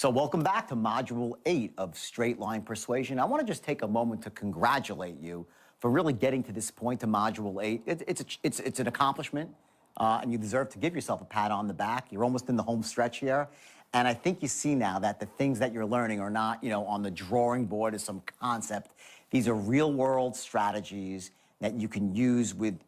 So welcome back to Module 8 of Straight Line Persuasion. I want to just take a moment to congratulate you for really getting to this point to Module 8. It's an accomplishment, and you deserve to give yourself a pat on the back. You're almost in the home stretch here. And I think you see now that the things that you're learning are not, on the drawing board as some concept. These are real-world strategies that you can use with,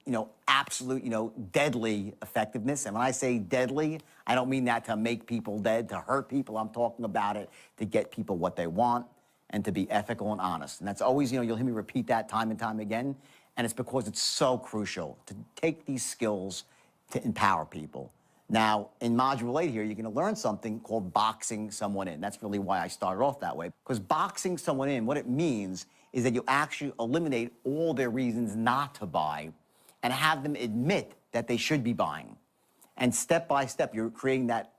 absolute, deadly effectiveness. And when I say deadly, I don't mean that to make people dead, to hurt people. I'm talking about it to get people what they want and to be ethical and honest. And that's always, you'll hear me repeat that time and time again. And it's because it's so crucial to take these skills to empower people. Now, in Module 8 here, you're going to learn something called boxing someone in. That's really why I started off that way. Because boxing someone in, what it means is that you actually eliminate all their reasons not to buy and have them admit that they should be buying. And step by step, you're creating that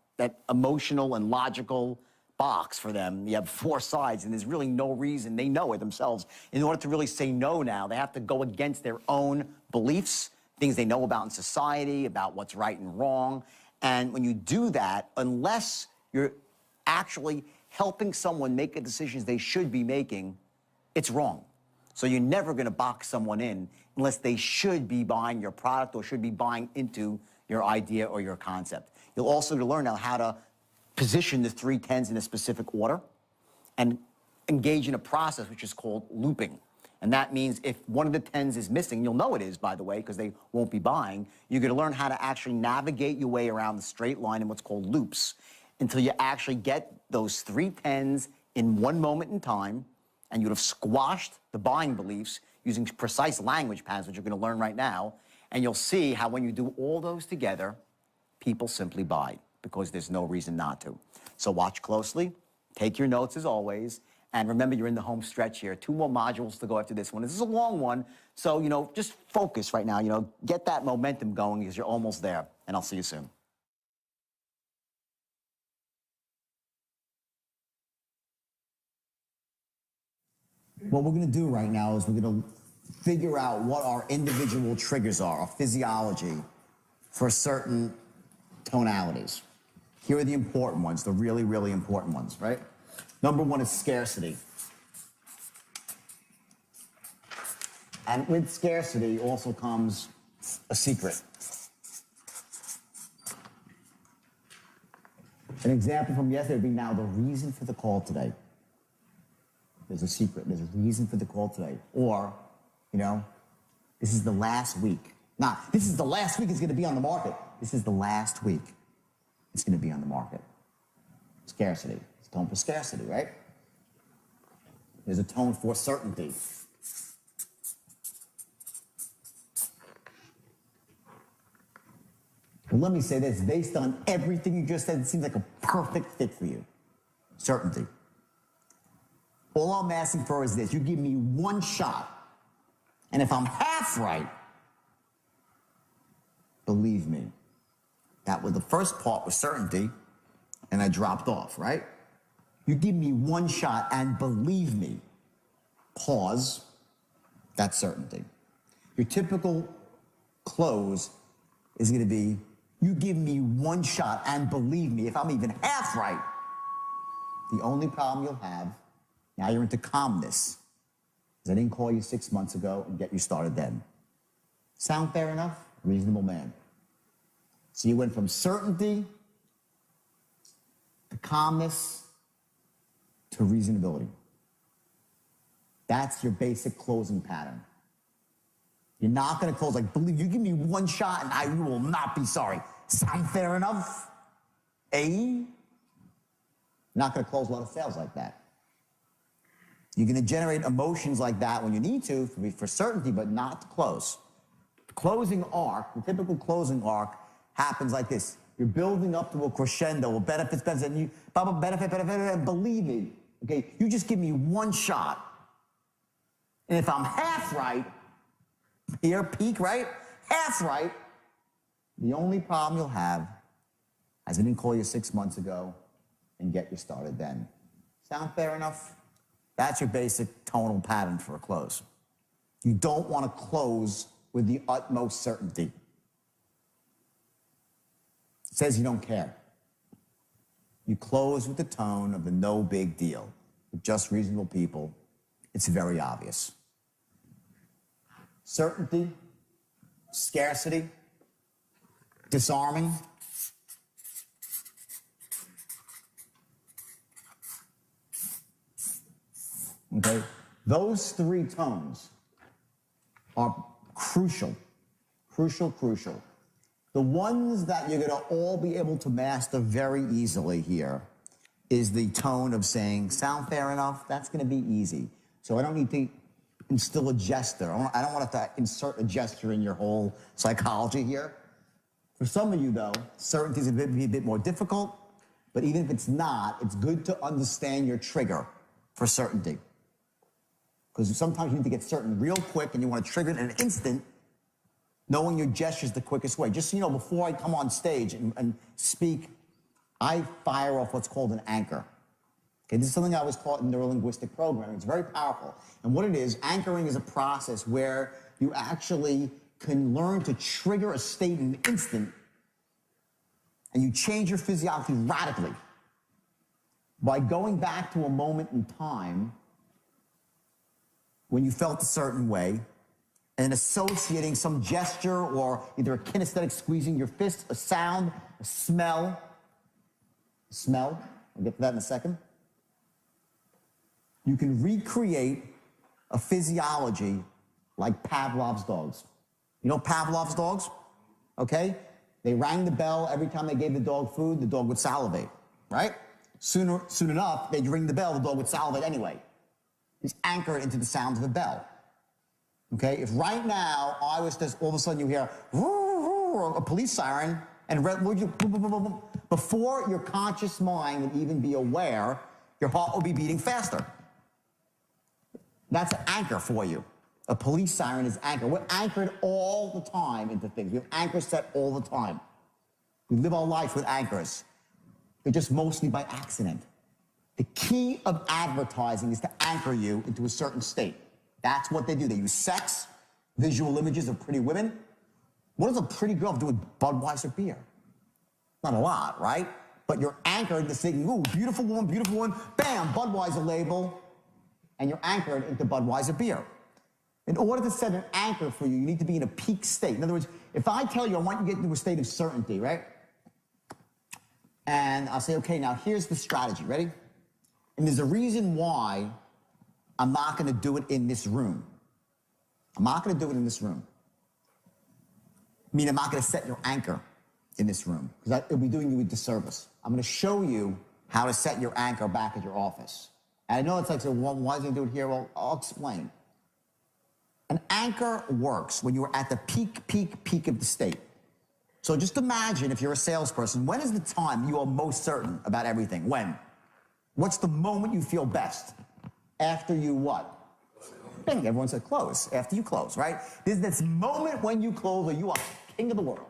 emotional and logical box for them. You have 4 sides, and there's really no reason. They know it themselves. In order to really say no now, they have to go against their own beliefs, things they know about in society, about what's right and wrong. And when you do that, unless you're actually helping someone make the decisions they should be making, it's wrong. So you're never going to box someone in unless they should be buying your product or should be buying into your idea or your concept. You'll also learn now how to position the 3 tens in a specific order and engage in a process which is called looping. And that means if one of the 10s is missing, you'll know it is, by the way, because they won't be buying, you're going to learn how to actually navigate your way around the straight line in what's called loops until you actually get those 3 tens in one moment in time, and you'd have squashed the buying beliefs using precise language patterns, which you're going to learn right now, and you'll see how when you do all those together, people simply buy because there's no reason not to. So watch closely, take your notes as always, and remember you're in the home stretch here. 2 more modules to go after this one. This is a long one, so just focus right now, get that momentum going because you're almost there, and I'll see you soon. What we're going to do right now is we're going to figure out what our individual triggers are, our physiology, for certain tonalities. Here are the important ones, the really, really important ones, right? Number 1 is scarcity. And with scarcity also comes a secret. An example from yesterday would be now the reason for the call today. There's a secret. There's a reason for the call today. Or, this is the last week. This is the last week it's going to be on the market. This is the last week it's going to be on the market. Scarcity. It's a tone for scarcity, right? There's a tone for certainty. Well, let me say this. Based on everything you just said, it seems like a perfect fit for you. Certainty. All I'm asking for is this. You give me 1 shot, and if I'm half right, believe me, that was the first part was certainty, and I dropped off, right? You give me 1 shot, and believe me, pause, that's certainty. Your typical close is going to be, you give me 1 shot, and believe me, if I'm even half right, the only problem you'll have, now you're into calmness, because I didn't call you 6 months ago and get you started then. Sound fair enough? Reasonable man. So you went from certainty to calmness to reasonability. That's your basic closing pattern. You're not going to close like, believe you give me 1 shot and I will not be sorry. Sound fair enough? You're not going to close a lot of sales like that. You're going to generate emotions like that when you need to for certainty, but not to close. The closing arc, the typical closing arc, happens like this. You're building up to a crescendo, benefits, and you, benefit, and believe me, okay, you just give me 1 shot. And if I'm half right, here, peak, right? Half right, the only problem you'll have is I didn't call you 6 months ago and get you started then. Sound fair enough? That's your basic tonal pattern for a close. You don't want to close with the utmost certainty. It says you don't care. You close with the tone of the no big deal. With just reasonable people, it's very obvious. Certainty, scarcity, disarming. Okay? Those three tones are crucial, crucial. The ones that you're gonna all be able to master very easily here is the tone of saying, sound fair enough? That's gonna be easy. So I don't need to instill a gesture. I don't want to insert a gesture in your whole psychology here. For some of you though, certainty is gonna be a bit more difficult, but even if it's not, it's good to understand your trigger for certainty. Because sometimes you need to get certain real quick and you want to trigger it in an instant. Knowing your gesture is the quickest way. Just so you know, before I come on stage and speak, I fire off what's called an anchor. Okay, this is something I was taught in neurolinguistic programming. It's very powerful. And what it is, anchoring is a process where you actually can learn to trigger a state in an instant and you change your physiology radically by going back to a moment in time when you felt a certain way and associating some gesture or either a kinesthetic squeezing your fist, a sound, a smell. I'll get to that in a second. You can recreate a physiology like Pavlov's dogs. You know Pavlov's dogs? Okay? They rang the bell every time they gave the dog food, the dog would salivate, right? Soon enough, they'd ring the bell, the dog would salivate anyway. It's anchored into the sound of a bell. Okay, if right now I was just all of a sudden you hear a police siren and before your conscious mind would even be aware, your heart will be beating faster. That's an anchor for you. A police siren is anchor. We're anchored all the time into things. We have anchors set all the time. We live our life with anchors. They're just mostly by accident. The key of advertising is to anchor you into a certain state. That's what they do. They use sex, visual images of pretty women. What does a pretty girl do with Budweiser beer? Not a lot, right? But you're anchored to saying, ooh, beautiful woman, bam, Budweiser label, and you're anchored into Budweiser beer. In order to set an anchor for you, you need to be in a peak state. In other words, if I tell you I want you to get into a state of certainty, right? And I'll say, okay, now here's the strategy, ready? And there's a reason why I'm not going to do it in this room. I'm not going to do it in this room. I mean, I'm not going to set your anchor in this room because it'll be doing you a disservice. I'm going to show you how to set your anchor back at your office. And I know it's like, so well, why is he do it here? Well, I'll explain. An anchor works when you're at the peak of the state. So just imagine if you're a salesperson, when is the time you are most certain about everything? When? What's the moment you feel best? After you what? Bing, everyone said close. After you close, right? There's this moment when you close where you are king of the world,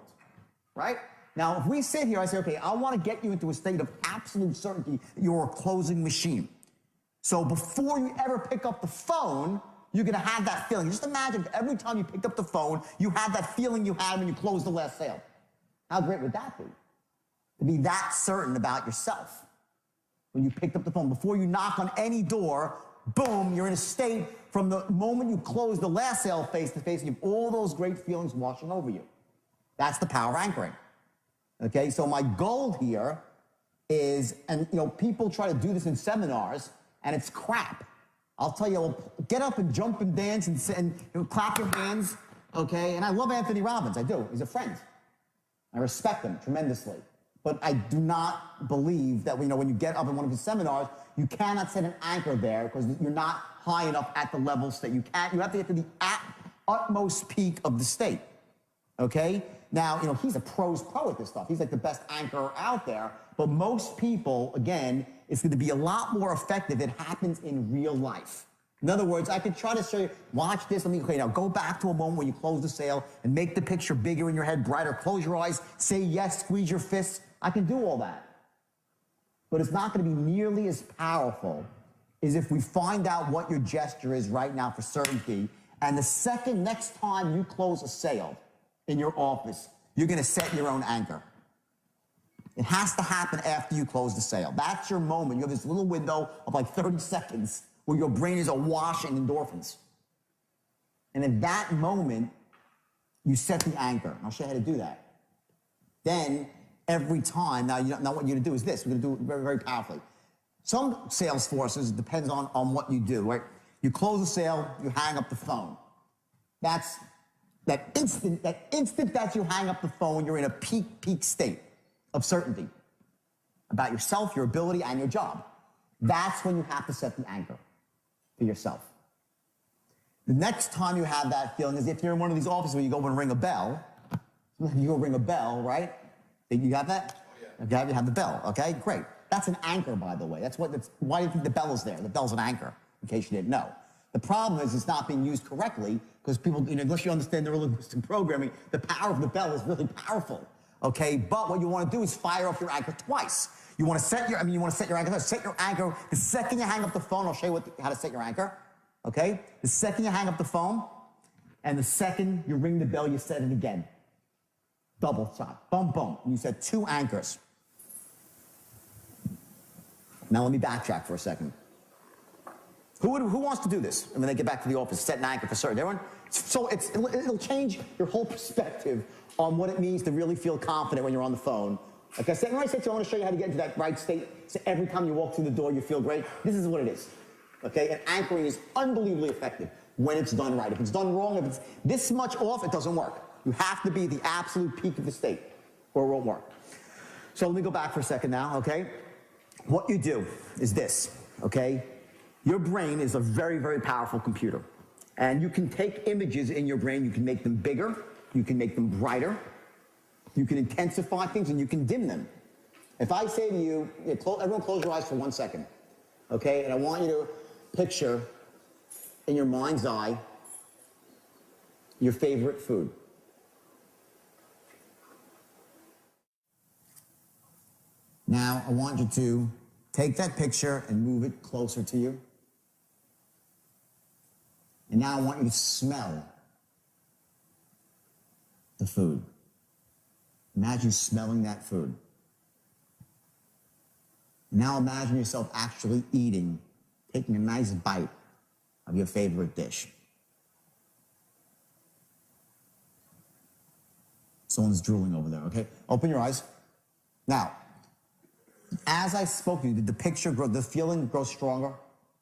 right? Now, if we sit here, I say, okay, I want to get you into a state of absolute certainty that you're a closing machine. So before you ever pick up the phone, you're going to have that feeling. Just imagine if every time you picked up the phone, you had that feeling you had when you closed the last sale. How great would that be? To be that certain about yourself. When you picked up the phone, before you knock on any door, boom, you're in a state from the moment you close the last sale face to face, and you have all those great feelings washing over you. That's the power of anchoring. Okay, so my goal here is, and you know, people try to do this in seminars, and it's crap. I'll tell you, well, get up and jump and dance and you know, clap your hands, okay? And I love Anthony Robbins, I do. He's a friend. I respect him tremendously. But I do not believe that, you know, when you get up in one of his seminars, you cannot set an anchor there because you're not high enough at the levels that you can. You have to get to the utmost peak of the state, okay? Now, you know, he's a pro at this stuff. He's like the best anchor out there. But most people, again, it's going to be a lot more effective. It happens in real life. In other words, I could try to show you, watch this. Okay, now go back to a moment when you close the sale and make the picture bigger in your head, brighter. Close your eyes, say yes, squeeze your fists. I can do all that. But it's not going to be nearly as powerful as if we find out what your gesture is right now for certainty. And the second next time you close a sale in your office, you're going to set your own anchor. It has to happen after you close the sale. That's your moment. You have this little window of like 30 seconds where your brain is awash in endorphins. And at that moment, you set the anchor. I'll show you how to do that. Then, every time, now what you're gonna do is this. We're gonna do it very, very powerfully. Some sales forces, it depends on what you do, right? You close the sale, you hang up the phone. That's that instant that you hang up the phone, you're in a peak state of certainty about yourself, your ability, and your job. That's when you have to set the anchor for yourself. The next time you have that feeling is if you're in one of these offices where you go and ring a bell. You go ring a bell, right? You have that? Oh, yeah. Okay, you have the bell, okay? Great. That's an anchor, by the way. Why do you think the bell is there? The bell's an anchor, in case you didn't know. The problem is it's not being used correctly because people, unless you understand neurolinguistic programming, the power of the bell is really powerful, okay? But what you want to do is fire off your anchor twice. You want to set your anchor. Set your anchor the second you hang up the phone. I'll show you how to set your anchor, okay? The second you hang up the phone, and the second you ring the bell, you set it again. Double shot, boom, boom. And you set 2 anchors. Now let me backtrack for a second. Who wants to do this? And when they get back to the office, set an anchor for certain. Everyone? So it'll change your whole perspective on what it means to really feel confident when you're on the phone. Like I said, when I said to you, I want to show you how to get into that right state. So every time you walk through the door, you feel great. This is what it is. Okay? And anchoring is unbelievably effective when it's done right. If it's done wrong, if it's this much off, it doesn't work. You have to be the absolute peak of the state or it won't work. So let me go back for a second now, okay? What you do is this, okay? Your brain is a very, very powerful computer. And you can take images in your brain, you can make them bigger, you can make them brighter, you can intensify things, and you can dim them. If I say to you, everyone close your eyes for 1 second, okay? And I want you to picture in your mind's eye your favorite food. Now, I want you to take that picture and move it closer to you. And now I want you to smell the food. Imagine smelling that food. Now imagine yourself actually eating, taking a nice bite of your favorite dish. Someone's drooling over there, okay? Open your eyes. Now, as I spoke to you, did the picture grow, the feeling grow stronger?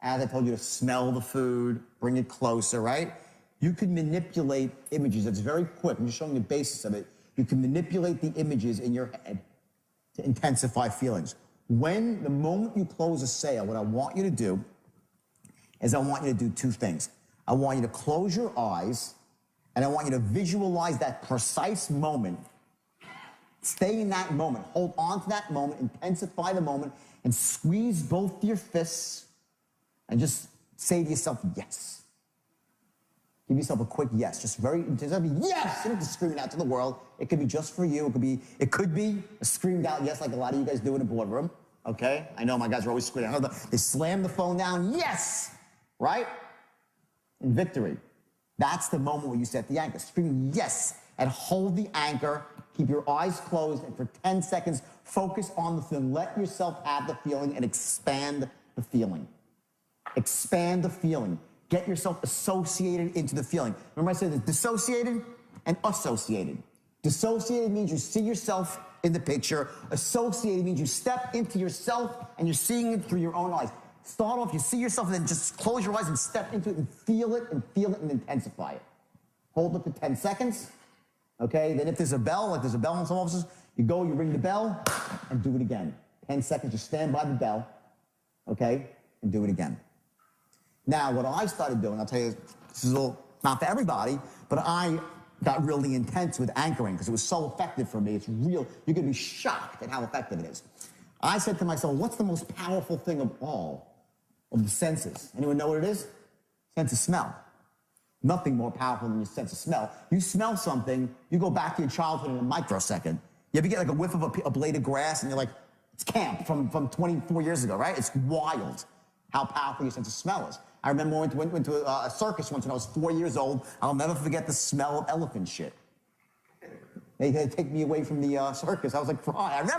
As I told you to smell the food, bring it closer, right? You can manipulate images. It's very quick. I'm just showing you the basis of it. You can manipulate the images in your head to intensify feelings. The moment you close a sale, what I want you to do is I want you to do 2 things. I want you to close your eyes, and I want you to visualize that precise moment. Stay in that moment. Hold on to that moment. Intensify the moment. And squeeze both your fists and just say to yourself, yes. Give yourself a quick yes. Just very intense. Yes! You don't have to scream it out to the world. It could be just for you. It could be a screamed out yes like a lot of you guys do in a boardroom. Okay? I know my guys are always screaming. They slam the phone down. Yes! Right? In victory. That's the moment where you set the anchor. Scream yes and hold the anchor. Keep your eyes closed, and for 10 seconds, focus on the feeling. Let yourself have the feeling and expand the feeling. Expand the feeling. Get yourself associated into the feeling. Remember I said this, dissociated and associated. Dissociated means you see yourself in the picture. Associated means you step into yourself and you're seeing it through your own eyes. Start off, you see yourself, and then just close your eyes and step into it and feel it and intensify it. Hold it for 10 seconds. Okay, then if there's a bell, like there's a bell in some offices, you go, you ring the bell, and do it again. 10 seconds, just stand by the bell, okay, and do it again. Now, what I started doing, I'll tell you, this is all not for everybody, but I got really intense with anchoring because it was so effective for me. It's real. You're going to be shocked at how effective it is. I said to myself, what's the most powerful thing of all of the senses? Anyone know what it is? Sense of smell. Nothing more powerful than your sense of smell. You smell something, you go back to your childhood in a microsecond. You ever get like a whiff of a blade of grass and you're like, it's camp from 24 years ago, right? It's wild how powerful your sense of smell is. I remember I went to a circus once when I was 4 years old. I'll never forget the smell of elephant shit. They had to take me away from the circus. I was like crying.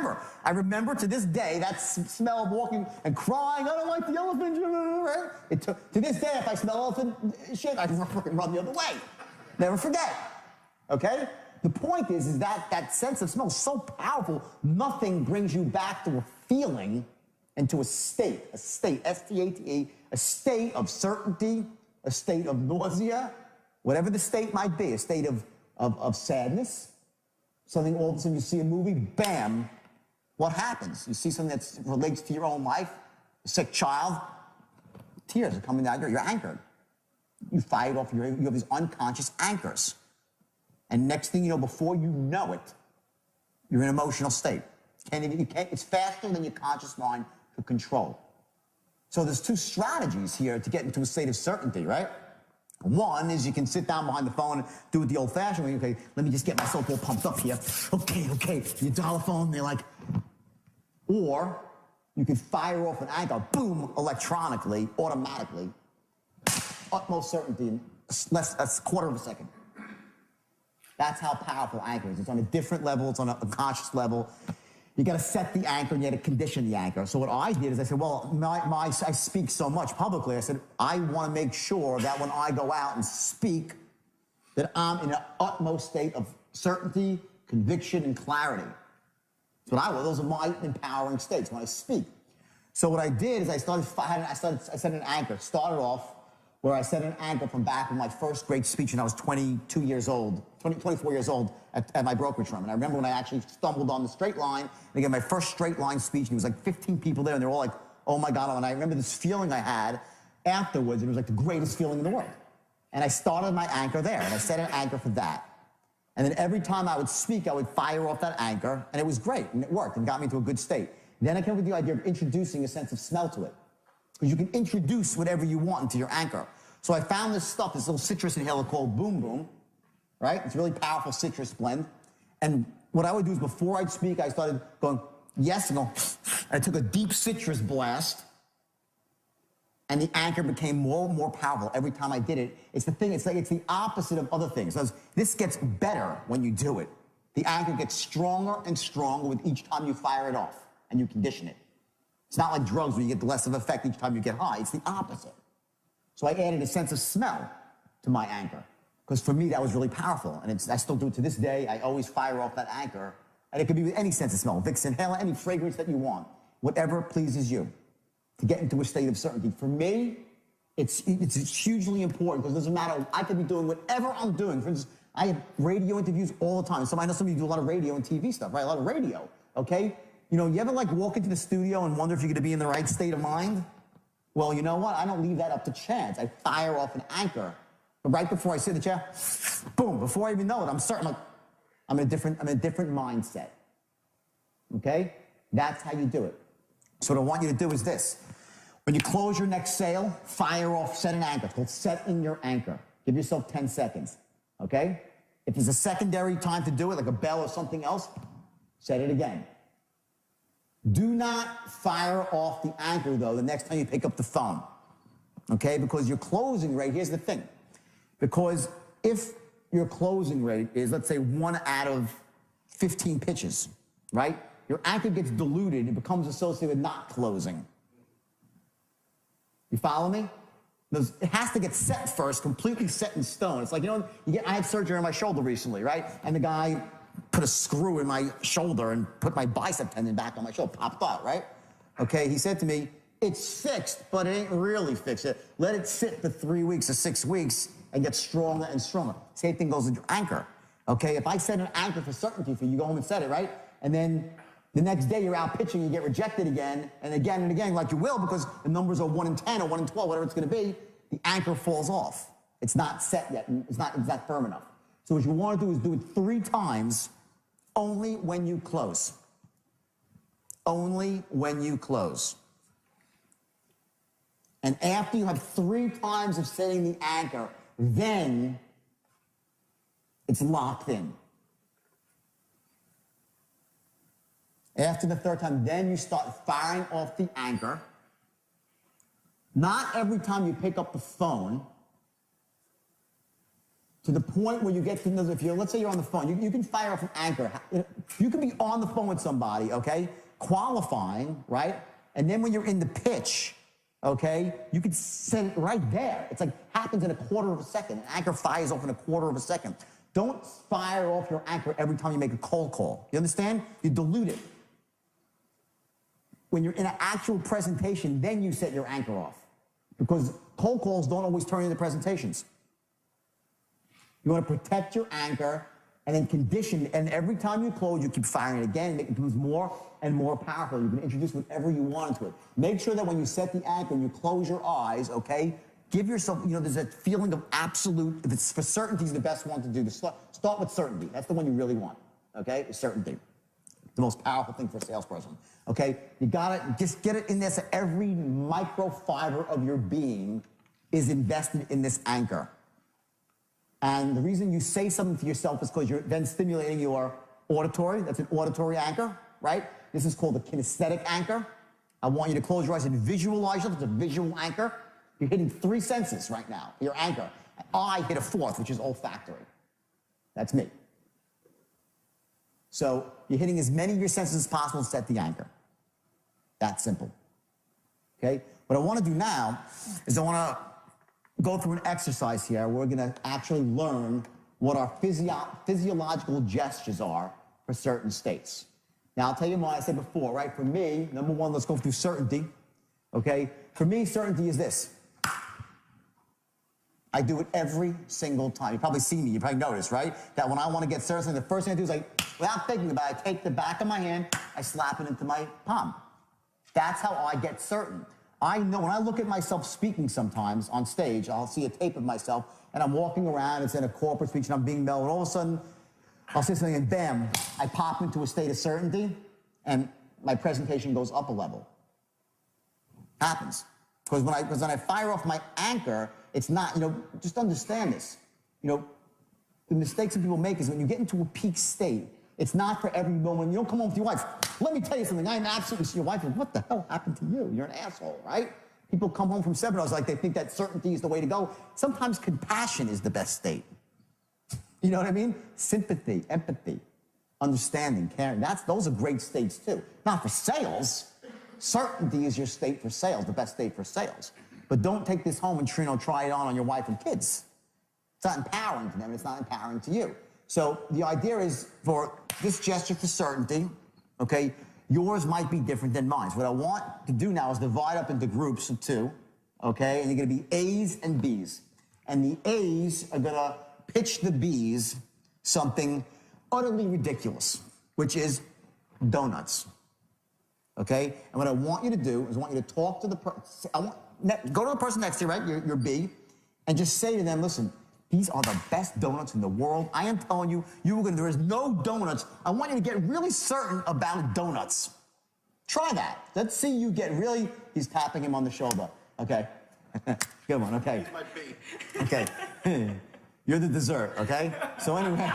I remember to this day that smell of walking and crying. I don't like the elephant. Right? To this day, if I smell elephant shit, I fucking run the other way. Never forget. Okay? The point is that sense of smell is so powerful, nothing brings you back to a feeling and to a state, S-T-A-T-E, a state of certainty, a state of nausea, whatever the state might be, a state of sadness. Something all of a sudden you see a movie, bam, what happens? You see something that relates to your own life, a sick child, tears are coming down, you're anchored. You fired off, you have these unconscious anchors. And next thing you know, before you know it, you're in an emotional state. It's faster than your conscious mind could control. So there's two strategies here to get into a state of certainty, right? One is you can sit down behind the phone and do it the old-fashioned way. Okay, let me just get myself all pumped up here. Okay. You dial the phone, they're like... Or you can fire off an anchor, boom, electronically, automatically. Utmost certainty in a quarter of a second. That's how powerful anchor is. It's on a different level. It's on a conscious level. You got to set the anchor and you got to condition the anchor. So what I did is I said, well, I speak so much publicly. I said, I want to make sure that when I go out and speak, that I'm in an utmost state of certainty, conviction, and clarity. That's what I will. Those are my empowering states when I speak. So what I did is I set an anchor. Started off where I set an anchor from back in my first great speech when I was 24 years old at my brokerage firm. And I remember when I actually stumbled on the straight line, and I gave my first straight line speech, and there was like 15 people there, and they're all like, oh my God. And I remember this feeling I had afterwards, and it was like the greatest feeling in the world. And I started my anchor there, and I set an anchor for that. And then every time I would speak, I would fire off that anchor, and it was great, and it worked, and got me to a good state. Then I came up with the idea of introducing a sense of smell to it. Because you can introduce whatever you want into your anchor. So I found this stuff, this little citrus inhaler called Boom Boom, right? It's a really powerful citrus blend. And what I would do is before I'd speak, I started going, yes, and I took a deep citrus blast, and the anchor became more and more powerful every time I did it. It's the opposite of other things. This gets better when you do it. The anchor gets stronger and stronger with each time you fire it off and you condition it. It's not like drugs where you get less of effect each time you get high. It's the opposite. So I added a sense of smell to my anchor. Because for me, that was really powerful. And I still do it to this day. I always fire off that anchor. And it could be with any sense of smell. Vicks inhaler, any fragrance that you want. Whatever pleases you. To get into a state of certainty. For me, it's hugely important. Because it doesn't matter. I could be doing whatever I'm doing. For instance, I have radio interviews all the time. I know some of you do a lot of radio and TV stuff, right? A lot of radio, okay? You know, you ever like walk into the studio and wonder if you're going to be in the right state of mind? Well, you know what? I don't leave that up to chance. I fire off an anchor. But right before I sit in the chair, boom, before I even know it, I'm certain I'm in a different mindset. Okay? That's how you do it. So what I want you to do is this. When you close your next sale, fire off, set an anchor. It's called setting your anchor. Give yourself 10 seconds. Okay? If there's a secondary time to do it, like a bell or something else, set it again. Do not fire off the anchor, though, the next time you pick up the phone, okay? Because your closing rate, here's the thing. Because if your closing rate is, let's say, 1 out of 15 pitches, right? Your anchor gets diluted. It becomes associated with not closing. You follow me? It has to get set first, completely set in stone. It's like, you know, I had surgery on my shoulder recently, right? And the guy put a screw in my shoulder and put my bicep tendon back on my shoulder, popped out, right? Okay, he said to me, it's fixed, but it ain't really fixed. Let it sit for 3 weeks or 6 weeks and get stronger and stronger. Same thing goes with your anchor, okay? If I set an anchor for certainty for you, you go home and set it, right? And then the next day you're out pitching, you get rejected again, and again, like you will, because the numbers are 1 in 10 or 1 in 12, whatever it's gonna be, the anchor falls off. It's not set yet, it's not firm enough. So what you want to do is do it 3 times, only when you close. Only when you close. And after you have 3 times of setting the anchor, then it's locked in. After the 3rd time, then you start firing off the anchor. Not every time you pick up the phone. to the point where you get to know, if you're, let's say you're on the phone, you can fire off an anchor. You can be on the phone with somebody, okay, qualifying, right? And then when you're in the pitch, okay, you can set it right there. It's like happens in a quarter of a second. An anchor fires off in a quarter of a second. Don't fire off your anchor every time you make a cold call. You understand? You dilute it. When you're in an actual presentation, then you set your anchor off. Because cold calls don't always turn into presentations. You want to protect your anchor and then condition, and every time you close, you keep firing it again, it becomes more and more powerful. You can introduce whatever you want into it. Make sure that when you set the anchor and you close your eyes, okay, give yourself, there's that feeling of absolute, if it's for certainty is the best one to do. Start with certainty. That's the one you really want, okay, certainty. The most powerful thing for a salesperson, okay? You gotta just get it in there so every microfiber of your being is invested in this anchor. And the reason you say something to yourself is because you're then stimulating your auditory. That's an auditory anchor, right? This is called a kinesthetic anchor. I want you to close your eyes and visualize yourself. It's a visual anchor. You're hitting 3 senses right now, your anchor. I hit a 4th, which is olfactory. That's me. So you're hitting as many of your senses as possible to set the anchor. That's simple. Okay? What I want to do now is I want to go through an exercise here. We're going to actually learn what our physiological gestures are for certain states. Now, I'll tell you what I said before, right? For me, number one, let's go through certainty. Okay? For me, certainty is this. I do it every single time. You probably see me. You probably notice, right? That when I want to get certain, the first thing I do is without thinking about it, I take the back of my hand, I slap it into my palm. That's how I get certain. I know when I look at myself speaking sometimes on stage, I'll see a tape of myself, and I'm walking around, it's in a corporate speech, and I'm being mellow, and all of a sudden, I'll say something, and bam, I pop into a state of certainty, and my presentation goes up a level. Happens. Because when I fire off my anchor, it's not, just understand this. The mistakes that people make is when you get into a peak state, it's not for every moment. You don't come home with your wife. Let me tell you something. I'm absolutely your wife. What the hell happened to you? You're an asshole, right? People come home from seminars like they think that certainty is the way to go. Sometimes compassion is the best state. You know what I mean? Sympathy, empathy, understanding, caring. Those are great states too. Not for sales. Certainty is your state for sales, the best state for sales. But don't take this home and try it on your wife and kids. It's not empowering to them. It's not empowering to you. So the idea is for this gesture for certainty, okay, yours might be different than mine. So what I want to do now is divide up into groups of 2, okay, and you're going to be A's and B's. And the A's are going to pitch the B's something utterly ridiculous, which is donuts, okay? And what I want you to do is I want you to talk to the person, go to the person next to you, right, your B, and just say to them, listen, these are the best donuts in the world. I am telling you, there is no donuts. I want you to get really certain about donuts. Try that. Let's see you get really, he's tapping him on the shoulder. Okay. Good one, okay. He's my B. Okay. You're the dessert, okay? So anyway,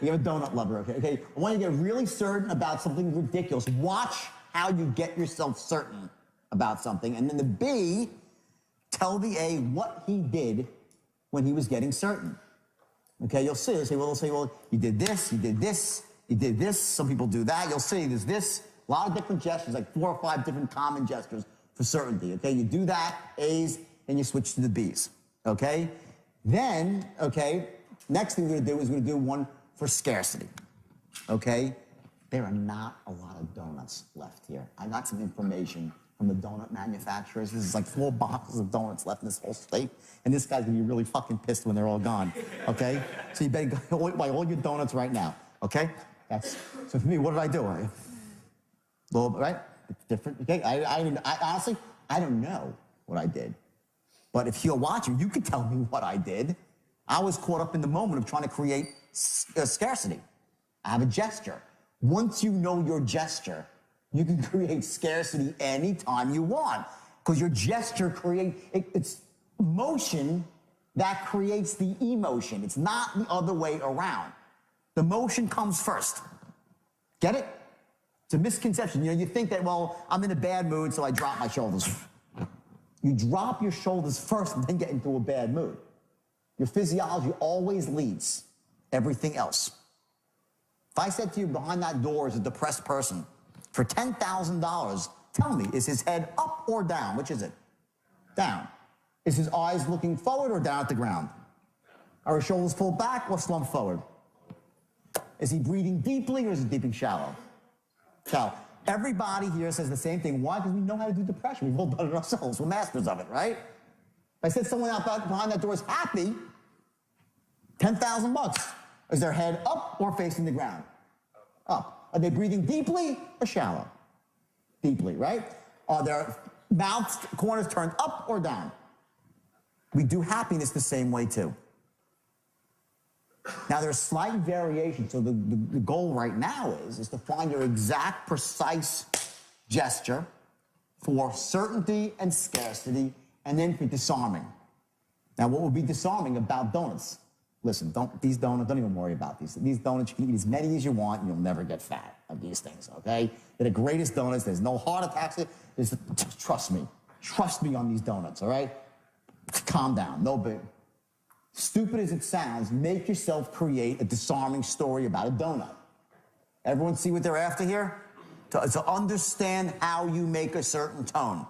you're a donut lover, okay? I want you to get really certain about something ridiculous. Watch how you get yourself certain about something. And then the B, tell the A what he did when he was getting certain. Okay, you'll see. They'll say, well, you did this, you did this, you did this. Some people do that. You'll see there's this, a lot of different gestures, like 4 or 5 different common gestures for certainty. Okay, you do that, A's, and you switch to the B's. Okay? Then, okay, next thing we're gonna do is we're gonna do one for scarcity. Okay? There are not a lot of donuts left here. I got some information from the donut manufacturers. This is like 4 boxes of donuts left in this whole state. And this guy's gonna be really fucking pissed when they're all gone, okay? So you better go buy all your donuts right now, okay? So for me, what did I do? Right? It's different, okay? I honestly, I don't know what I did. But if you're watching, you could tell me what I did. I was caught up in the moment of trying to create scarcity. I have a gesture. Once you know your gesture, you can create scarcity anytime you want. Because your gesture it's motion that creates the emotion. It's not the other way around. The motion comes first. Get it? It's a misconception. You think that, well, I'm in a bad mood, so I drop my shoulders. You drop your shoulders first and then get into a bad mood. Your physiology always leads everything else. If I said to you behind that door is a depressed person, for $10,000, tell me, is his head up or down? Which is it? Down. Is his eyes looking forward or down at the ground? Are his shoulders pulled back or slumped forward? Is he breathing deeply or is he breathing shallow? Shallow. Everybody here says the same thing. Why? Because we know how to do depression. We've all done it ourselves. We're masters of it, right? If I said someone out behind that door is happy, 10,000 bucks. Is their head up or facing the ground? Up. Are they breathing deeply or shallow? Deeply, right? Are their mouth corners turned up or down? We do happiness the same way too. Now there's slight variation, so the goal right now is to find your exact precise gesture for certainty and scarcity, and then for disarming. Now what would be disarming about donuts? Listen, these donuts, don't even worry about these. These donuts, you can eat as many as you want, and you'll never get fat of these things, okay? They're the greatest donuts. There's no heart attacks. Trust me. Trust me on these donuts, all right? Calm down, no big. Stupid as it sounds, make yourself create a disarming story about a donut. Everyone see what they're after here? To understand how you make a certain tone.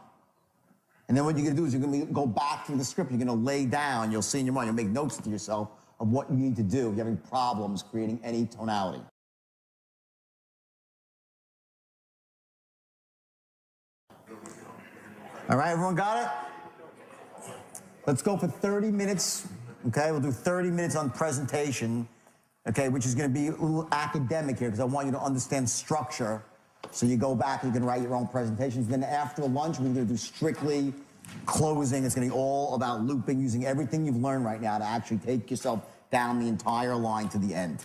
And then what you're gonna do is you're gonna go back to the script, you're gonna lay down, you'll see in your mind, you'll make notes to yourself of what you need to do if you're having problems creating any tonality. All right, everyone got it? Let's go for 30 minutes, okay? We'll do 30 minutes on presentation, okay, which is gonna be a little academic here because I want you to understand structure. So you go back, you can write your own presentations. Then after lunch, we're gonna do strictly closing. It's gonna be all about looping, using everything you've learned right now to actually take yourself down the entire line to the end,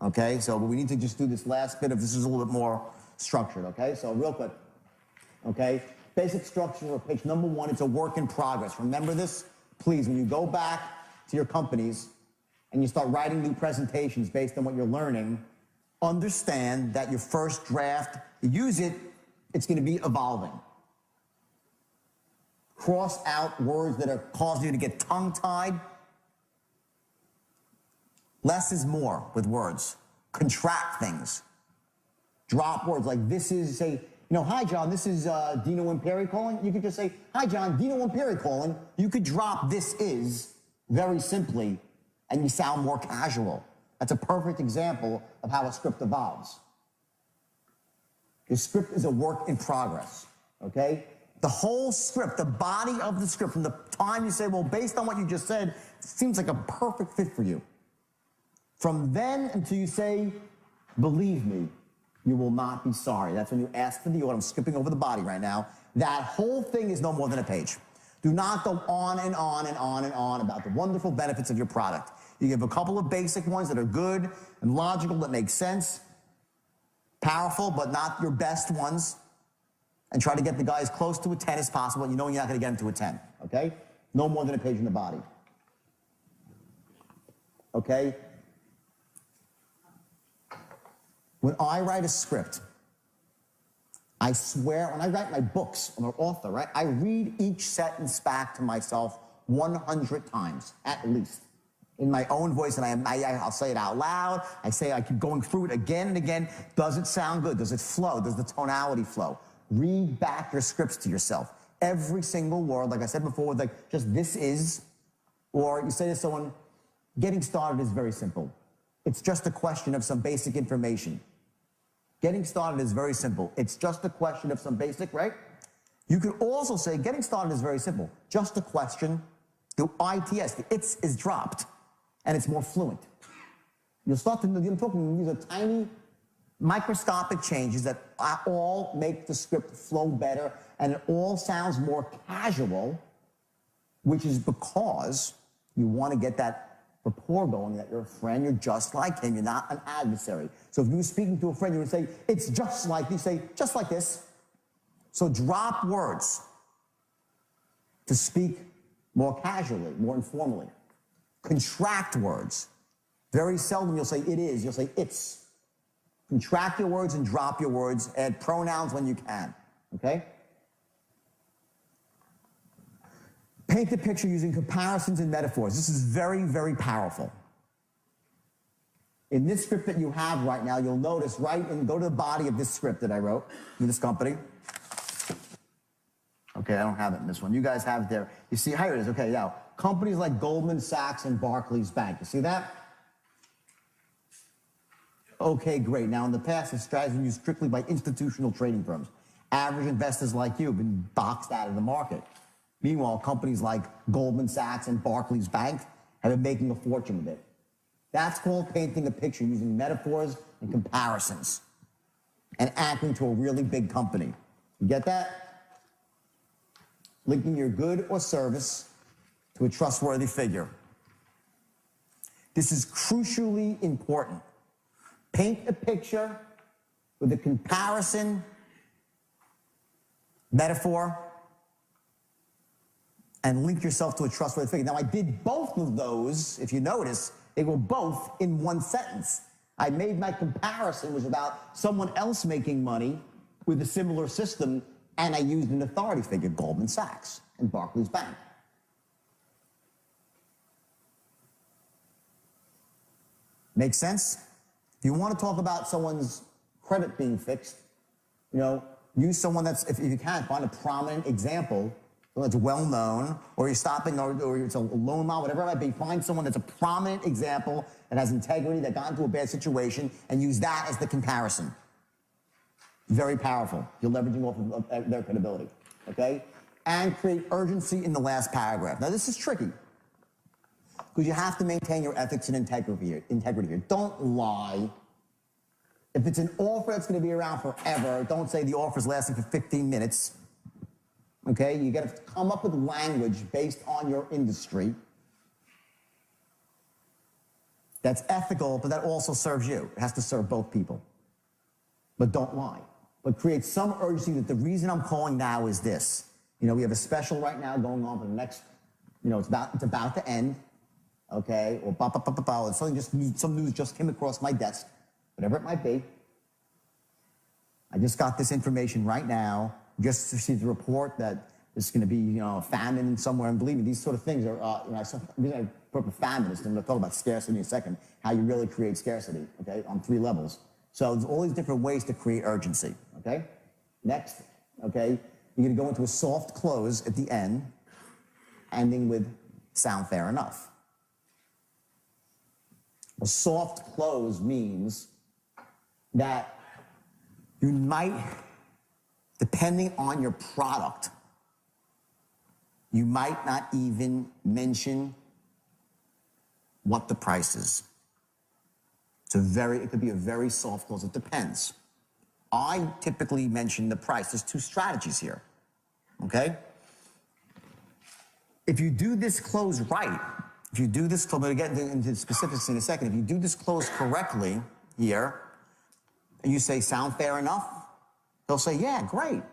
okay? So we need to just do this last bit of, this is a little bit more structured, okay? So real quick, okay? Basic structure of page number 1, it's a work in progress. Remember this, please, when you go back to your companies and you start writing new presentations based on what you're learning, understand that your first draft, you use it, it's gonna be evolving. Cross out words that are causing you to get tongue-tied. Less is more with words. Contract things. Drop words like this is, say, you know, hi, John, this is Dino Imperi calling. You could just say, hi, John, Dino Imperi calling. You could drop this is very simply, and you sound more casual. That's a perfect example of how a script evolves. Your script is a work in progress, okay? The whole script, the body of the script, from the time you say, well, based on what you just said, it seems like a perfect fit for you. From then until you say, believe me, you will not be sorry. That's when you ask for the order. I'm skipping over the body right now. That whole thing is no more than a page. Do not go on and on and on and on about the wonderful benefits of your product. You give a couple of basic ones that are good and logical, that make sense, powerful, but not your best ones, and try to get the guy as close to a 10 as possible, and you know you're not going to get him to a 10, okay? No more than a page in the body. Okay? When I write a script, I swear, when I write my books, I'm an author, right? I read each sentence back to myself 100 times, at least, in my own voice, and I'll say it out loud. I keep going through it again and again. Does it sound good? Does it flow? Does the tonality flow? Read back your scripts to yourself. Every single word, like I said before, like just this is, or you say to someone, getting started is very simple. It's just a question of some basic information. Getting started is very simple. It's just a question of some basic, right? You could also say, getting started is very simple. Just a question, the ITS, the it's is dropped, and it's more fluent. You'll start to, I'm talking, these are tiny, microscopic changes that all make the script flow better, and it all sounds more casual, which is because you want to get that rapport going, that you're a friend, you're just like him, you're not an adversary. So if you were speaking to a friend, you would say, it's just like, you say, just like this. So drop words to speak more casually, more informally. Contract words. Very seldom you'll say it is, you'll say it's. Contract your words and drop your words. Add pronouns when you can, okay? Paint the picture using comparisons and metaphors. This is very, very powerful. In this script that you have right now, you'll notice go to the body of this script that I wrote for this company. Okay, I don't have it in this one. You guys have it there. You see, here it is. Okay, now, companies like Goldman Sachs and Barclays Bank. You see that? Okay, great. Now, in the past, this strategy was used strictly by institutional trading firms. Average investors like you have been boxed out of the market. Meanwhile, companies like Goldman Sachs and Barclays Bank have been making a fortune with it. That's called painting a picture using metaphors and comparisons and acting to a really big company. You get that? Linking your good or service to a trustworthy figure. This is crucially important. Paint a picture with a comparison, metaphor, and link yourself to a trustworthy figure. Now, I did both of those, if you notice, they were both in one sentence. I made my comparison was about someone else making money with a similar system, and I used an authority figure, Goldman Sachs and Barclays Bank. Make sense? If you want to talk about someone's credit being fixed, use someone that's, if you can, find a prominent example, someone that's well-known, or you're stopping, or it's a loan model, whatever it might be. Find someone that's a prominent example that has integrity, that got into a bad situation, and use that as the comparison. Very powerful. You're leveraging off of their credibility, okay? And create urgency in the last paragraph. Now, this is tricky, because you have to maintain your ethics and integrity here. Don't lie. If it's an offer that's going to be around forever, don't say the offer's lasting for 15 minutes. Okay? You got to come up with language based on your industry that's ethical, but that also serves you. It has to serve both people. But don't lie. But create some urgency that the reason I'm calling now is this. We have a special right now going on for the next, it's about to end. Okay, or some news just came across my desk, whatever it might be. I just got this information right now, just received a report that there's going to be, a famine somewhere, and believe me, these sort of things are, I put up a famine, I'm going to talk about scarcity in a second, how you really create scarcity, okay, on 3 levels. So there's all these different ways to create urgency, okay? Next, okay, you're going to go into a soft close at the end, ending with sound fair enough. A soft close means that you might, depending on your product, you might not even mention what the price is. It could be a very soft close. It depends. I typically mention the price. There's 2 strategies here, okay? If you do this close right, if you do this, I'm going to get into specifics in a second. If you do this close correctly here, and you say, sound fair enough? They'll say, yeah, great. And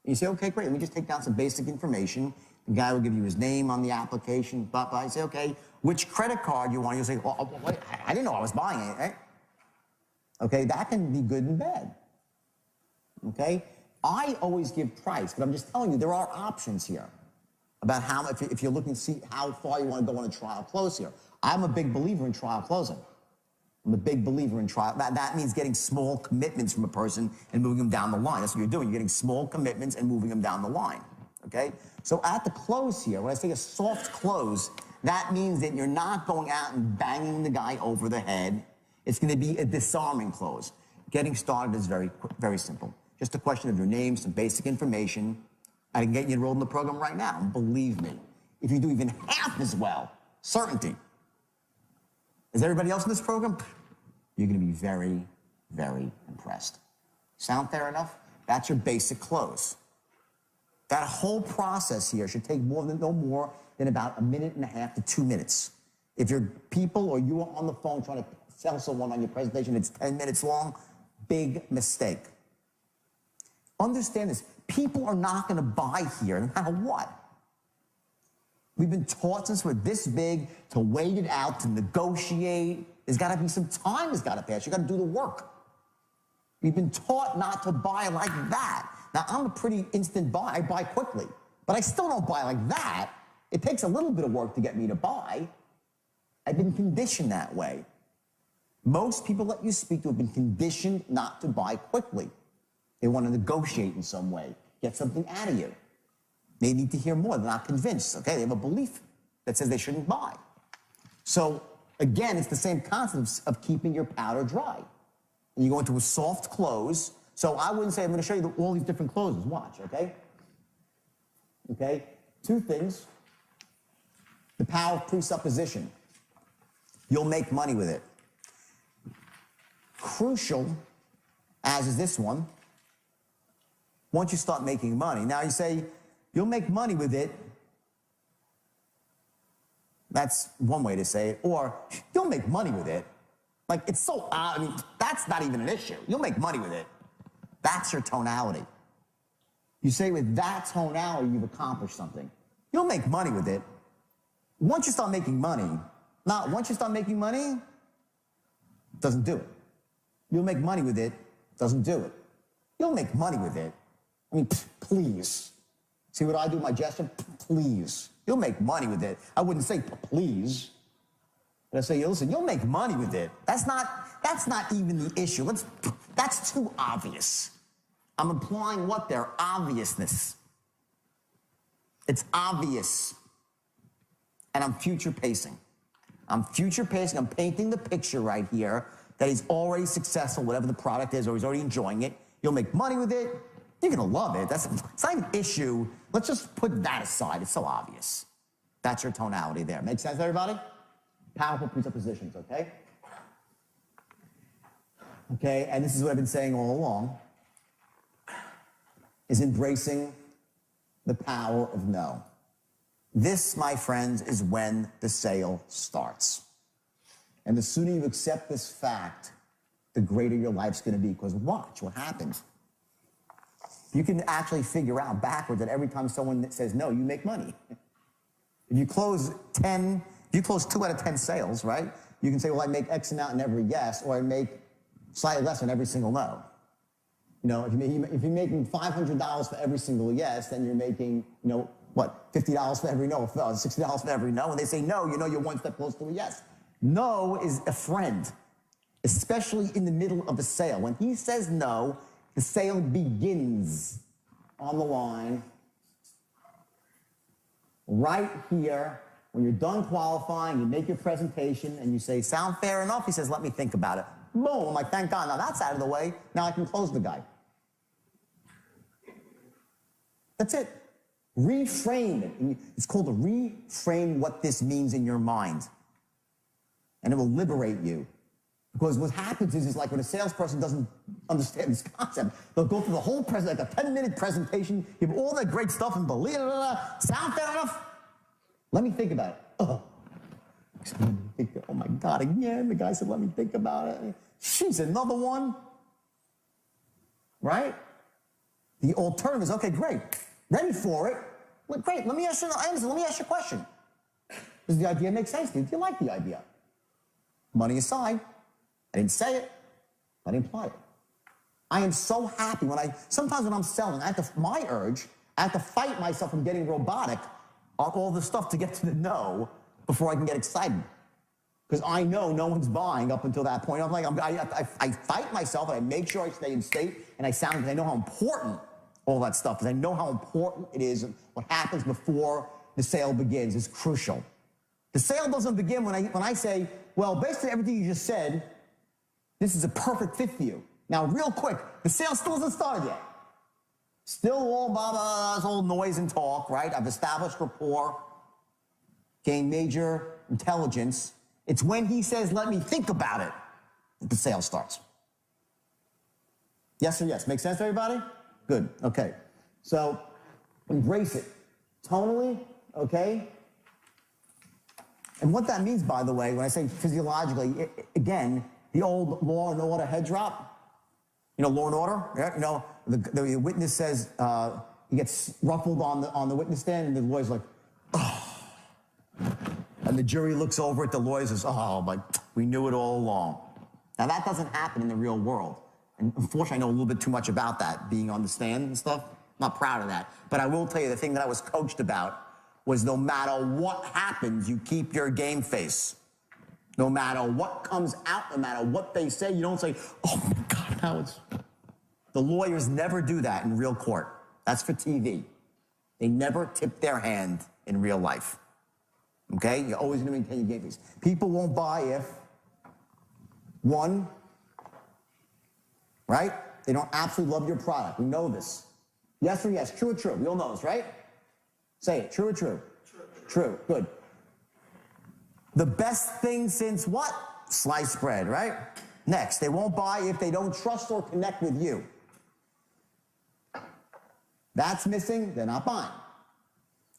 you say, okay, great. Let me just take down some basic information. The guy will give you his name on the application. I say, okay, which credit card you want? You'll say, wait, I didn't know I was buying it, right? Okay, that can be good and bad. Okay? I always give price, but I'm just telling you, there are options here about how, if you're looking to see how far you want to go on a trial close here. I'm a big believer in trial closing. I'm a big believer in trial. That means getting small commitments from a person and moving them down the line. That's what you're doing. You're getting small commitments and moving them down the line, okay? So at the close here, when I say a soft close, that means that you're not going out and banging the guy over the head. It's going to be a disarming close. Getting started is very, very simple. Just a question of your name, some basic information. I can get you enrolled in the program right now. And believe me, if you do even half as well, certainty, as everybody else in this program, you're going to be very, very impressed. Sound fair enough? That's your basic close. That whole process here should take no more than about 1.5 minutes to 2 minutes. If your people or you are on the phone trying to sell someone on your presentation, it's 10 minutes long, big mistake. Understand this. People are not going to buy here no matter what. We've been taught since we're this big to wait it out, to negotiate. There's got to be some time that's got to pass. You got to do the work. We've been taught not to buy like that. Now, I'm a pretty instant buy. I buy quickly. But I still don't buy like that. It takes a little bit of work to get me to buy. I've been conditioned that way. Most people that you speak to have been conditioned not to buy quickly. They want to negotiate in some way, get something out of you. They need to hear more. They're not convinced, okay? They have a belief that says they shouldn't buy. So, again, it's the same concept of keeping your powder dry. And you go into a soft close. So I wouldn't say, I'm going to show you all these different closes. Watch, okay? Okay? Two things. The power of presupposition. You'll make money with it. Crucial, as is this one, once you start making money. Now you say, you'll make money with it. That's one way to say it. Or, you'll make money with it. Like, it's so odd. I mean, that's not even an issue. You'll make money with it. That's your tonality. You say with that tonality, you've accomplished something. You'll make money with it. Once you start making money, once you start making money, doesn't do it. You'll make money with it, doesn't do it. You'll make money with it. I mean, please. See what I do with my gesture? Please. You'll make money with it. I wouldn't say please. But I say, listen, you'll make money with it. That's not even the issue. That's too obvious. I'm implying what there? Obviousness. It's obvious. And I'm future pacing. I'm future pacing. I'm painting the picture right here that he's already successful, whatever the product is, or he's already enjoying it. You'll make money with it. You're going to love it. It's not an issue. Let's just put that aside. It's so obvious. That's your tonality there. Make sense, everybody? Powerful presuppositions, okay? Okay, and this is what I've been saying all along, is embracing the power of no. This, my friends, is when the sale starts. And the sooner you accept this fact, the greater your life's going to be. Because watch what happens. You can actually figure out backwards that every time someone says no, you make money. If you close 2 out of 10 sales, right? You can say, well, I make X amount in every yes, or I make slightly less on every single no. You know, if you're making $500 for every single yes, then you're making, you know, what, $50 for every no, $60 for every no. When they say no, you know you're one step closer to a yes. No is a friend, especially in the middle of a sale. When he says no, the sale begins on the line right here. When you're done qualifying, you make your presentation, and you say, sound fair enough? He says, let me think about it. Boom, I'm like, thank God, now that's out of the way. Now I can close the guy. That's it. Reframe it. It's called to reframe what this means in your mind. And it will liberate you. Because what happens is like when a salesperson doesn't understand this concept, they'll go through the whole like a 10-minute presentation, give all that great stuff and believe it, sound fair enough? Let me think about it. Oh my God, again, the guy said, let me think about it. She's another one. Right? The alternative is, okay, great. Ready for it. Well, great, let me ask you a question. Does the idea make sense to you? Do you like the idea? Money aside, I didn't say it, I didn't imply it. I am so happy sometimes when I'm selling, my urge, I have to fight myself from getting robotic on all the stuff to get to the no before I can get excited. Because I know no one's buying up until that point. I'm like, I fight myself and I make sure I stay in state and I know how important all that stuff is. I know how important it is. And what happens before the sale begins is crucial. The sale doesn't begin when I say, well, based on everything you just said, this is a perfect fit for you. Now, real quick, the sale still hasn't started yet. Still all blah, blah, blah, all noise and talk, right? I've established rapport, gained major intelligence. It's when he says, let me think about it, that the sale starts. Yes or yes? Make sense, everybody? Good, okay. So, embrace it. Tonally, okay? And what that means, by the way, when I say physiologically, again, the old Law and Order head drop. You know, Law and Order, yeah? You know, the witness says, he gets ruffled on the witness stand, and the lawyer's like, oh. And the jury looks over at the lawyer and says, oh, we knew it all along. Now, that doesn't happen in the real world. And unfortunately, I know a little bit too much about that, being on the stand and stuff. I'm not proud of that. But I will tell you the thing that I was coached about was no matter what happens, you keep your game face. No matter what comes out, no matter what they say, you don't say, oh my God, now it's... The lawyers never do that in real court. That's for TV. They never tip their hand in real life. Okay? You're always going to maintain your game face. People won't buy if, one, right? They don't absolutely love your product. We know this. Yes or yes? True or true? We all know this, right? Say it. True or true? True. True. Good. The best thing since what? Sliced bread, right? Next, they won't buy if they don't trust or connect with you. That's missing, they're not buying.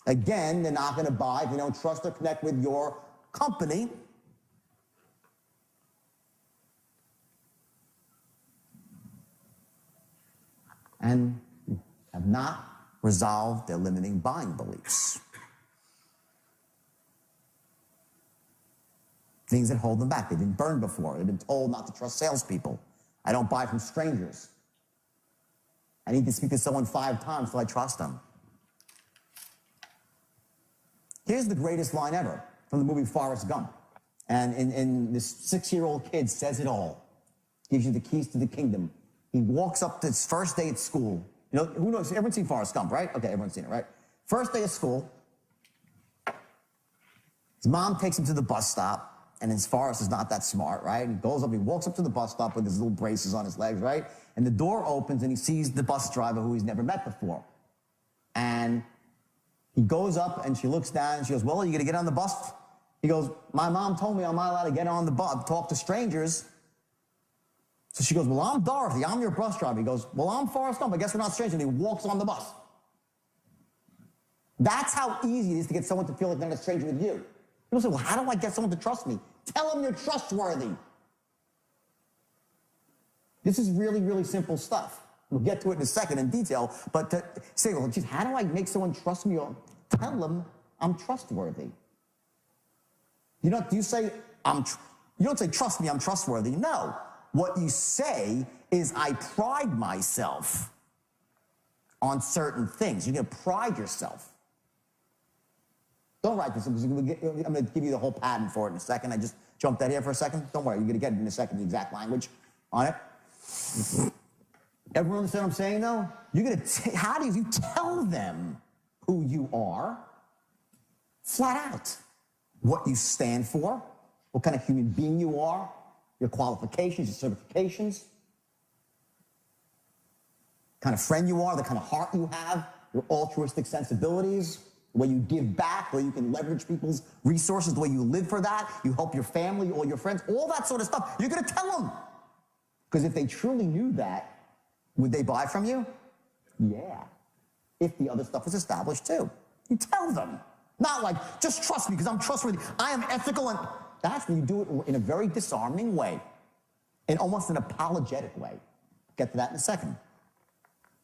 Again, they're not going to buy if they don't trust or connect with your company. And have not resolved their limiting buying beliefs. Things that hold them back. They've been burned before. They've been told not to trust salespeople. I don't buy from strangers. I need to speak to someone 5 times till I trust them. Here's the greatest line ever from the movie Forrest Gump. And this 6-year-old kid says it all. Gives you the keys to the kingdom. He walks up to his first day at school. You know, who knows? Everyone's seen Forrest Gump, right? Okay, everyone's seen it, right? First day of school. His mom takes him to the bus stop. And his Forrest is not that smart, right? He goes up, he walks up to the bus stop with his little braces on his legs, right? And the door opens and he sees the bus driver who he's never met before. And he goes up and she looks down and she goes, well, are you gonna get on the bus? He goes, my mom told me I'm not allowed to get on the bus, talk to strangers. So she goes, well, I'm Dorothy, I'm your bus driver. He goes, well, I'm Forrest Gump, I guess we're not strangers. And he walks on the bus. That's how easy it is to get someone to feel like they're not a stranger with you. People say, well, how do I get someone to trust me? Tell them you're trustworthy. This is really, really simple stuff. We'll get to it in a second in detail, but to say, well, geez, how do I make someone trust me? Or tell them I'm trustworthy. You know, do you say, you don't say, trust me, I'm trustworthy. No. What you say is, I pride myself on certain things. You're going to pride yourself. Don't write this, because I'm going to give you the whole pattern for it in a second. I just jumped that here for a second. Don't worry, you're going to get it in a second, the exact language on it. Everyone understand what I'm saying, though? You're going to, how do you tell them who you are? Flat out. What you stand for, what kind of human being you are, your qualifications, your certifications, kind of friend you are, the kind of heart you have, your altruistic sensibilities, the way you give back, the way you can leverage people's resources, the way you live for that, you help your family, all your friends, all that sort of stuff. You're going to tell them. Because if they truly knew that, would they buy from you? Yeah. If the other stuff was established too. You tell them. Not like, just trust me because I'm trustworthy. I am ethical, and that's when you do it in a very disarming way. In almost an apologetic way. Get to that in a second.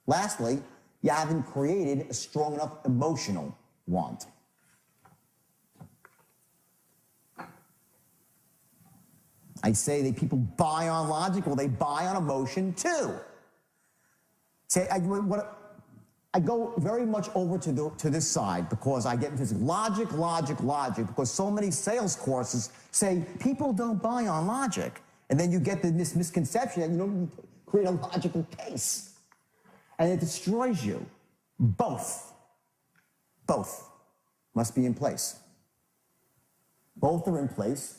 Lastly, you haven't created a strong enough emotional want. I say that people buy on logic, well, they buy on emotion too. Say, I go very much over to this side because I get into this logic, because so many sales courses say people don't buy on logic. And then you get this misconception that you don't create a logical case. And it destroys you. Both must be in place. Both are in place.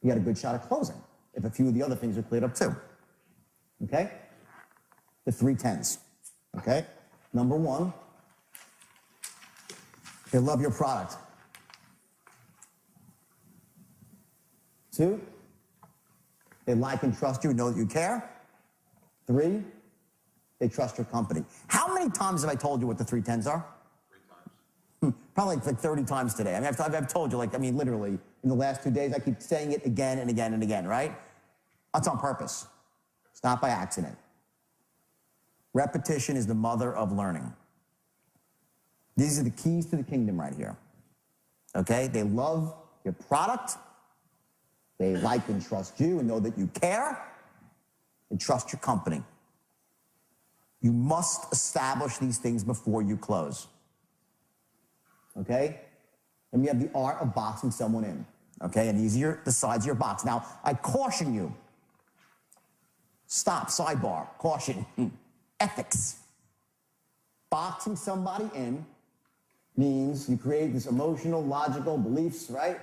You got a good shot at closing if a few of the other things are cleared up too. Okay? The 3 10s. Okay? Number 1, they love your product. 2, they like and trust you and know that you care. 3, they trust your company. How many times have I told you what the 3 10s are? 3 times. Probably like 30 times today. I mean, I've told you, like, I mean, literally, in the last 2 days, I keep saying it again and again and again, right? That's on purpose. It's not by accident. Repetition is the mother of learning. These are the keys to the kingdom right here. Okay? They love your product. They like and trust you and know that you care. And trust your company. You must establish these things before you close. okay? And we have the art of boxing someone in, okay? And these are the sides of your box. Now, I caution you. Stop, sidebar, caution, ethics. Boxing somebody in means you create this emotional, logical beliefs, right?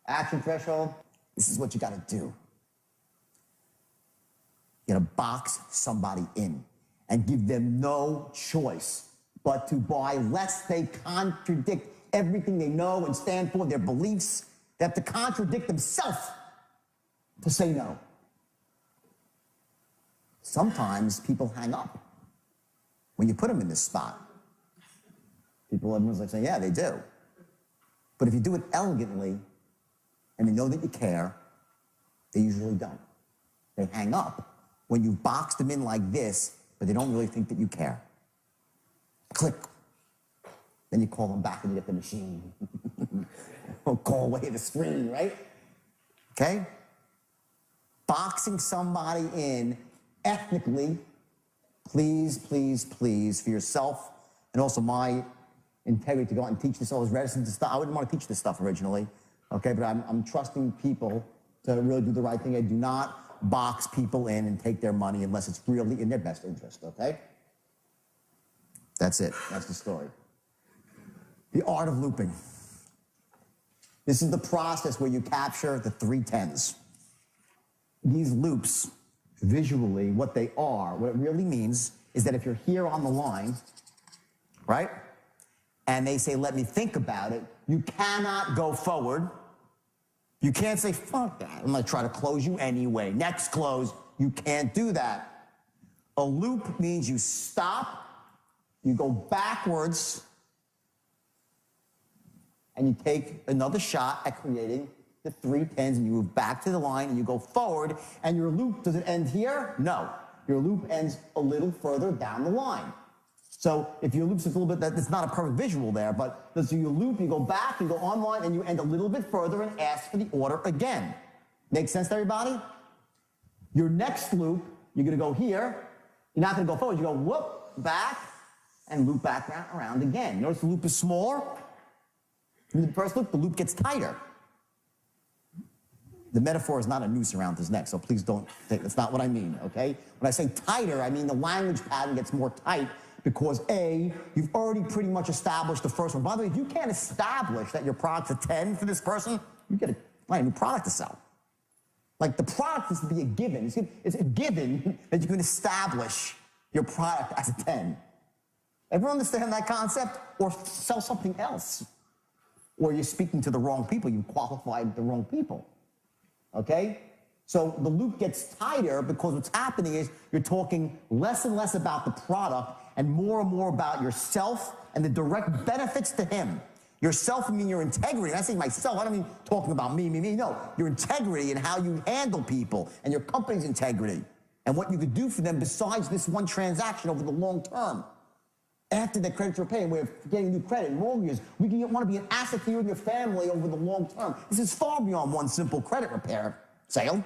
Action threshold. This is what you gotta do. You gotta box somebody in and give them no choice but to buy lest they contradict everything they know and stand for, their beliefs. They have to contradict themselves to say no. Sometimes people hang up when you put them in this spot. Everyone's like saying, yeah, they do. But if you do it elegantly and they know that you care, they usually don't. They hang up when you box them in like this, but they don't really think that you care. Click. Then you call them back and you get the machine. Or call away the screen, right? Okay? Boxing somebody in ethnically, please, please, please, for yourself and also my integrity to go out and teach this. I was reticent to stuff. I wouldn't want to teach this stuff originally, okay? But I'm trusting people to really do the right thing. I do not box people in and take their money unless it's really in their best interest, okay? That's it. That's the story. The art of looping. This is the process where you capture the 3 10s. These loops, visually, what they are, what it really means is that if you're here on the line, right, and they say, let me think about it, you cannot go forward. You can't say, fuck that, I'm gonna try to close you anyway. Next close, you can't do that. A loop means you stop, you go backwards, and you take another shot at creating the 3 10s, and you move back to the line, and you go forward, and your loop, does it end here? No. Your loop ends a little further down the line. So if your loop's a little bit, it's not a perfect visual there, but so you loop, you go back, you go online, and you end a little bit further and ask for the order again. Make sense to everybody? Your next loop, you're gonna go here, you're not gonna go forward, you go whoop, back, and loop back around again. Notice the loop is smaller. In the first loop, the loop gets tighter. The metaphor is not a noose around his neck, so please don't think, that's not what I mean, okay? When I say tighter, I mean the language pattern gets more tight because A, you've already pretty much established the first one. By the way, if you can't establish that your product's a 10 for this person, you get a new product to sell. Like the product is to be a given. It's a given that you can establish your product as a 10. Everyone understand that concept? Or sell something else. Or you're speaking to the wrong people, you qualified the wrong people. Okay? So the loop gets tighter because what's happening is you're talking less and less about the product and more about yourself and the direct benefits to him. Yourself, I mean your integrity. And I say myself, I don't mean talking about me. No, your integrity and how you handle people and your company's integrity and what you could do for them besides this one transaction over the long term. After that credits are paid, we're getting new credit, mortgages. We want to be an asset to you and your family over the long term. This is far beyond one simple credit repair sale.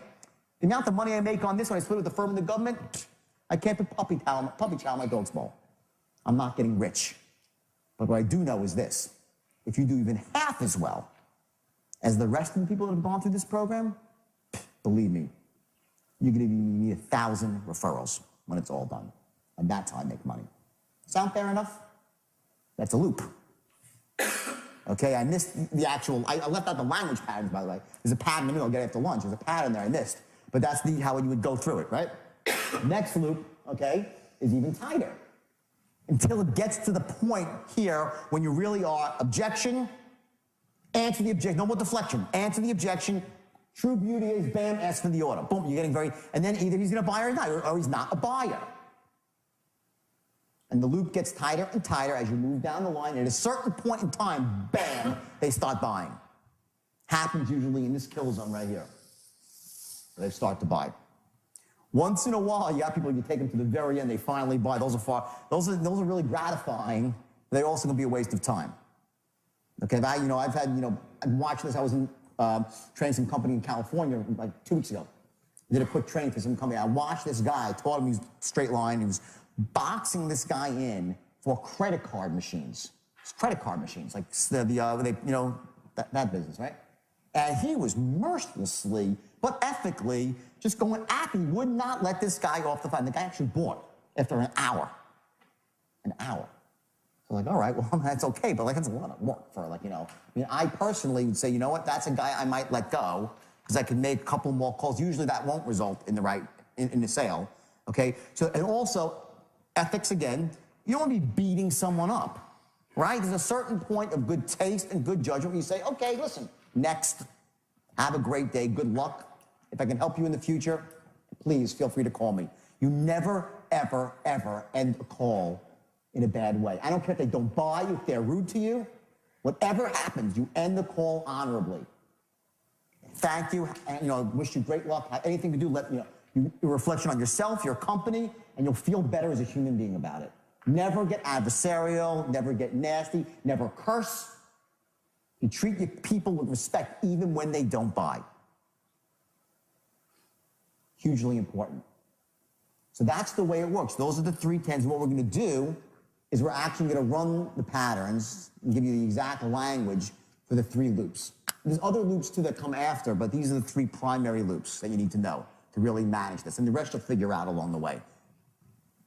The amount of money I make on this when I split with the firm and the government, I can't put puppy chow in my dog's bowl. I'm not getting rich. But what I do know is this. If you do even half as well as the rest of the people that have gone through this program, believe me, you're going to need 1,000 referrals when it's all done. And that's how I make money. Sound fair enough? That's a loop. Okay, I missed the actual, I left out the language patterns, by the way. There's a pattern in the middle, I'll get after lunch. There's a pattern there I missed. But that's how you would go through it, right? Next loop, okay, is even tighter. Until it gets to the point here when you really are objection, answer the objection, no more deflection, answer the objection, true beauty is bam, ask for the order. Boom, you're getting very, and then either he's gonna buy or not, or he's not a buyer. And the loop gets tighter and tighter as you move down the line. And at a certain point in time, bam, they start buying. Happens usually in this kill zone right here. They start to buy. Once in a while, you got people, you take them to the very end, they finally buy. Those are really gratifying. They're also going to be a waste of time. Okay, I've had, I'm watching this. I was in training some company in California like 2 weeks ago. I did a quick training for some company. I watched this guy, taught him his straight line. He was boxing this guy in for credit card machines. credit card machines, like that business, right? And he was mercilessly, but ethically, just going after. He would not let this guy off the phone. The guy actually bought after an hour. An hour. So like, all right, well, that's okay, but like, that's a lot of work for like, I mean, I personally would say, you know what, that's a guy I might let go because I can make a couple more calls. Usually that won't result in the sale, okay? So, and also, ethics again, you don't want to be beating someone up, right? There's a certain point of good taste and good judgment where you say, okay, listen, next, have a great day, good luck. If I can help you in the future, please feel free to call me. You never, ever, ever end a call in a bad way. I don't care if they don't buy you, if they're rude to you. Whatever happens, you end the call honorably. Thank you, and wish you great luck. Have anything to do, let a reflection on yourself, your company, and you'll feel better as a human being about it. Never get adversarial, never get nasty, never curse. You treat your people with respect even when they don't buy. Hugely important. So that's the way it works. Those are the 3 10s. What we're going to do is we're actually going to run the patterns and give you the exact language for the 3 loops. There's other loops too that come after, but these are the 3 primary loops that you need to know to really manage this. And the rest you'll figure out along the way.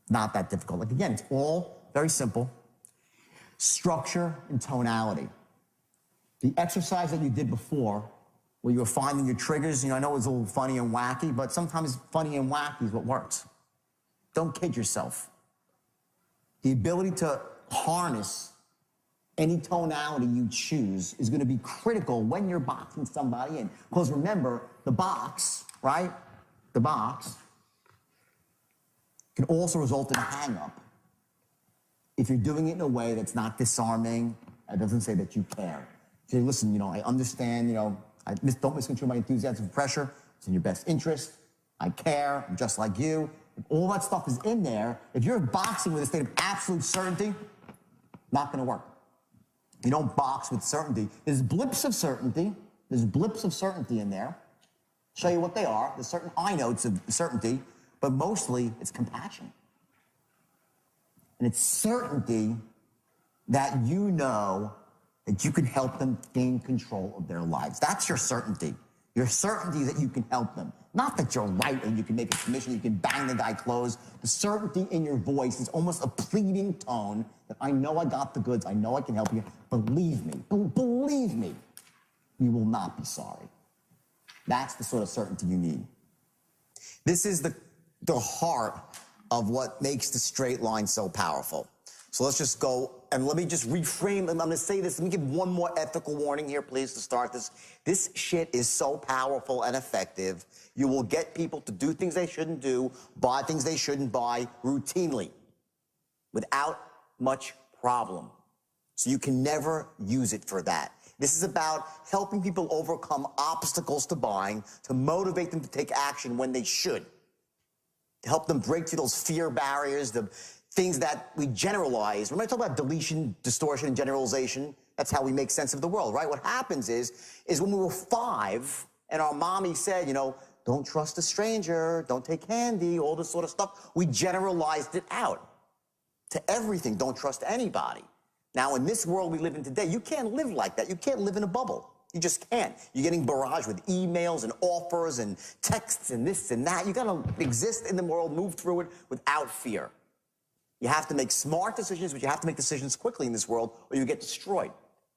Not that difficult. Like again, it's all very simple. Structure and tonality. The exercise that you did before, where you were finding your triggers, I know it was a little funny and wacky, but sometimes funny and wacky is what works. Don't kid yourself. The ability to harness any tonality you choose is going to be critical when you're boxing somebody in. Because remember, the box, right? The box can also result in a hang-up if you're doing it in a way that's not disarming. It doesn't say that you care. Say, listen, I understand, don't misconstrue my enthusiasm and pressure. It's in your best interest. I care. I'm just like you. If all that stuff is in there, if you're boxing with a state of absolute certainty, not going to work. You don't box with certainty. There's blips of certainty. There's blips of certainty in there. Show you what they are. There's certain high notes of certainty, but mostly it's compassion. And it's certainty that you know that you can help them gain control of their lives. That's your certainty. Your certainty that you can help them. Not that you're right and you can make a commission, you can bang the guy closed. The certainty in your voice is almost a pleading tone that I know I got the goods, I know I can help you. Believe me, believe me, you will not be sorry. That's the sort of certainty you need. This is the heart of what makes the straight line so powerful. So let's just go, and let me just reframe, and I'm gonna say this, let me give one more ethical warning here, please, to start this. This shit is so powerful and effective. You will get people to do things they shouldn't do, buy things they shouldn't buy routinely, without much problem. So you can never use it for that. This is about helping people overcome obstacles to buying, to motivate them to take action when they should, to help them break through those fear barriers, the things that we generalize. When I talk about deletion, distortion, and generalization, that's how we make sense of the world, right? What happens is when we were 5 and our mommy said, don't trust a stranger, don't take candy, all this sort of stuff, we generalized it out to everything. Don't trust anybody. Now, in this world we live in today, you can't live like that. You can't live in a bubble. You just can't. You're getting barraged with emails and offers and texts and this and that. You gotta exist in the world, move through it without fear. You have to make smart decisions, but you have to make decisions quickly in this world or you get destroyed.